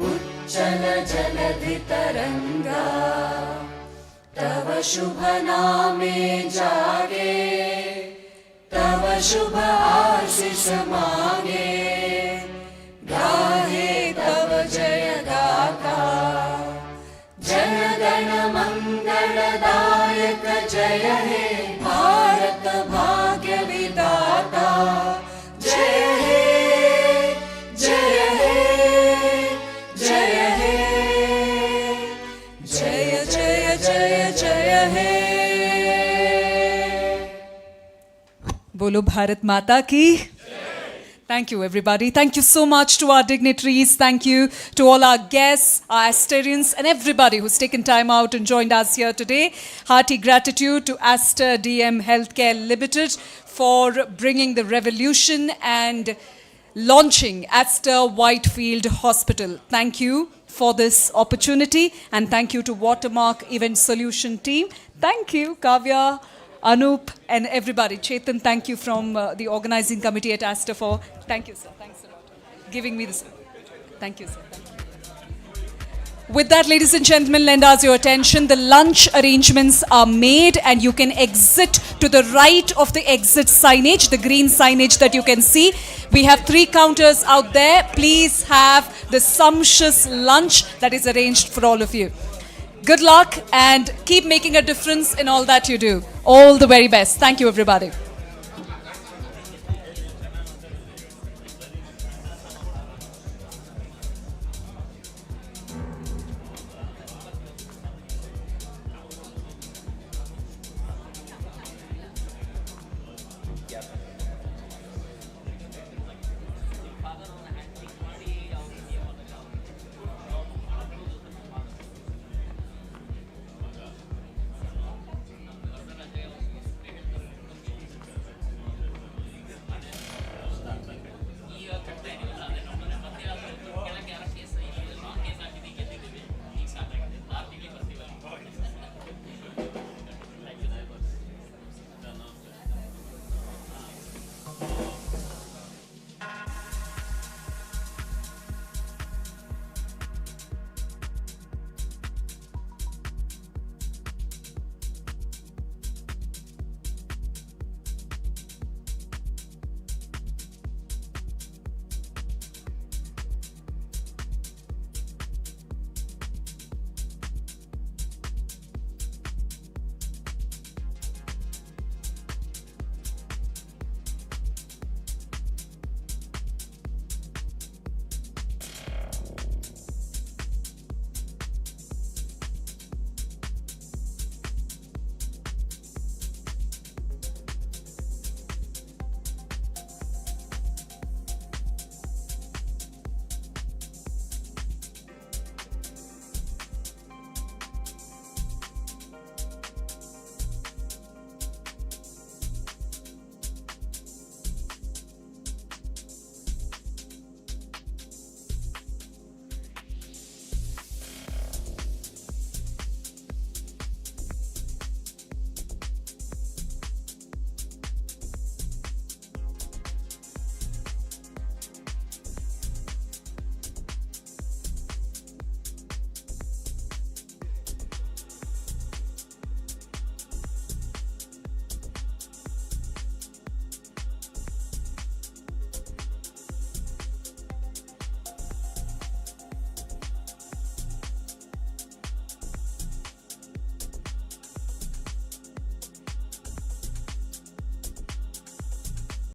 उच्चल जलधि तरंगा तव शुभ नामे जागे तव शुभ आशीष मांगे गाहे तव जय गाथा जनगण मंगलदायक जय हे भारत भाग्य विधाता जय हे जय हे जय हे जय जय जय जय हे बोलो भारत माता की. Thank you, everybody. Thank you so much to our dignitaries. Thank you to all our guests, our Asterians, and everybody who's taken time out and joined us here today. Hearty gratitude to Aster DM Healthcare Limited for bringing the revolution and launching Aster Whitefield Hospital. Thank you for this opportunity, and thank you to Watermark Event Solution team. Thank you, Kavya, Anup, and everybody. Chetan, thank you from the organizing committee at Aster for, thank you sir, thanks a lot, giving me this. Thank you sir, thank you. With that, ladies and gentlemen, lend us your attention. The lunch arrangements are made and you can exit to the right of the exit signage, the green signage that you can see. We have 3 counters out there. Please have the sumptuous lunch that is arranged for all of you. Good luck and keep making a difference in all that you do. All the very best. Thank you, everybody.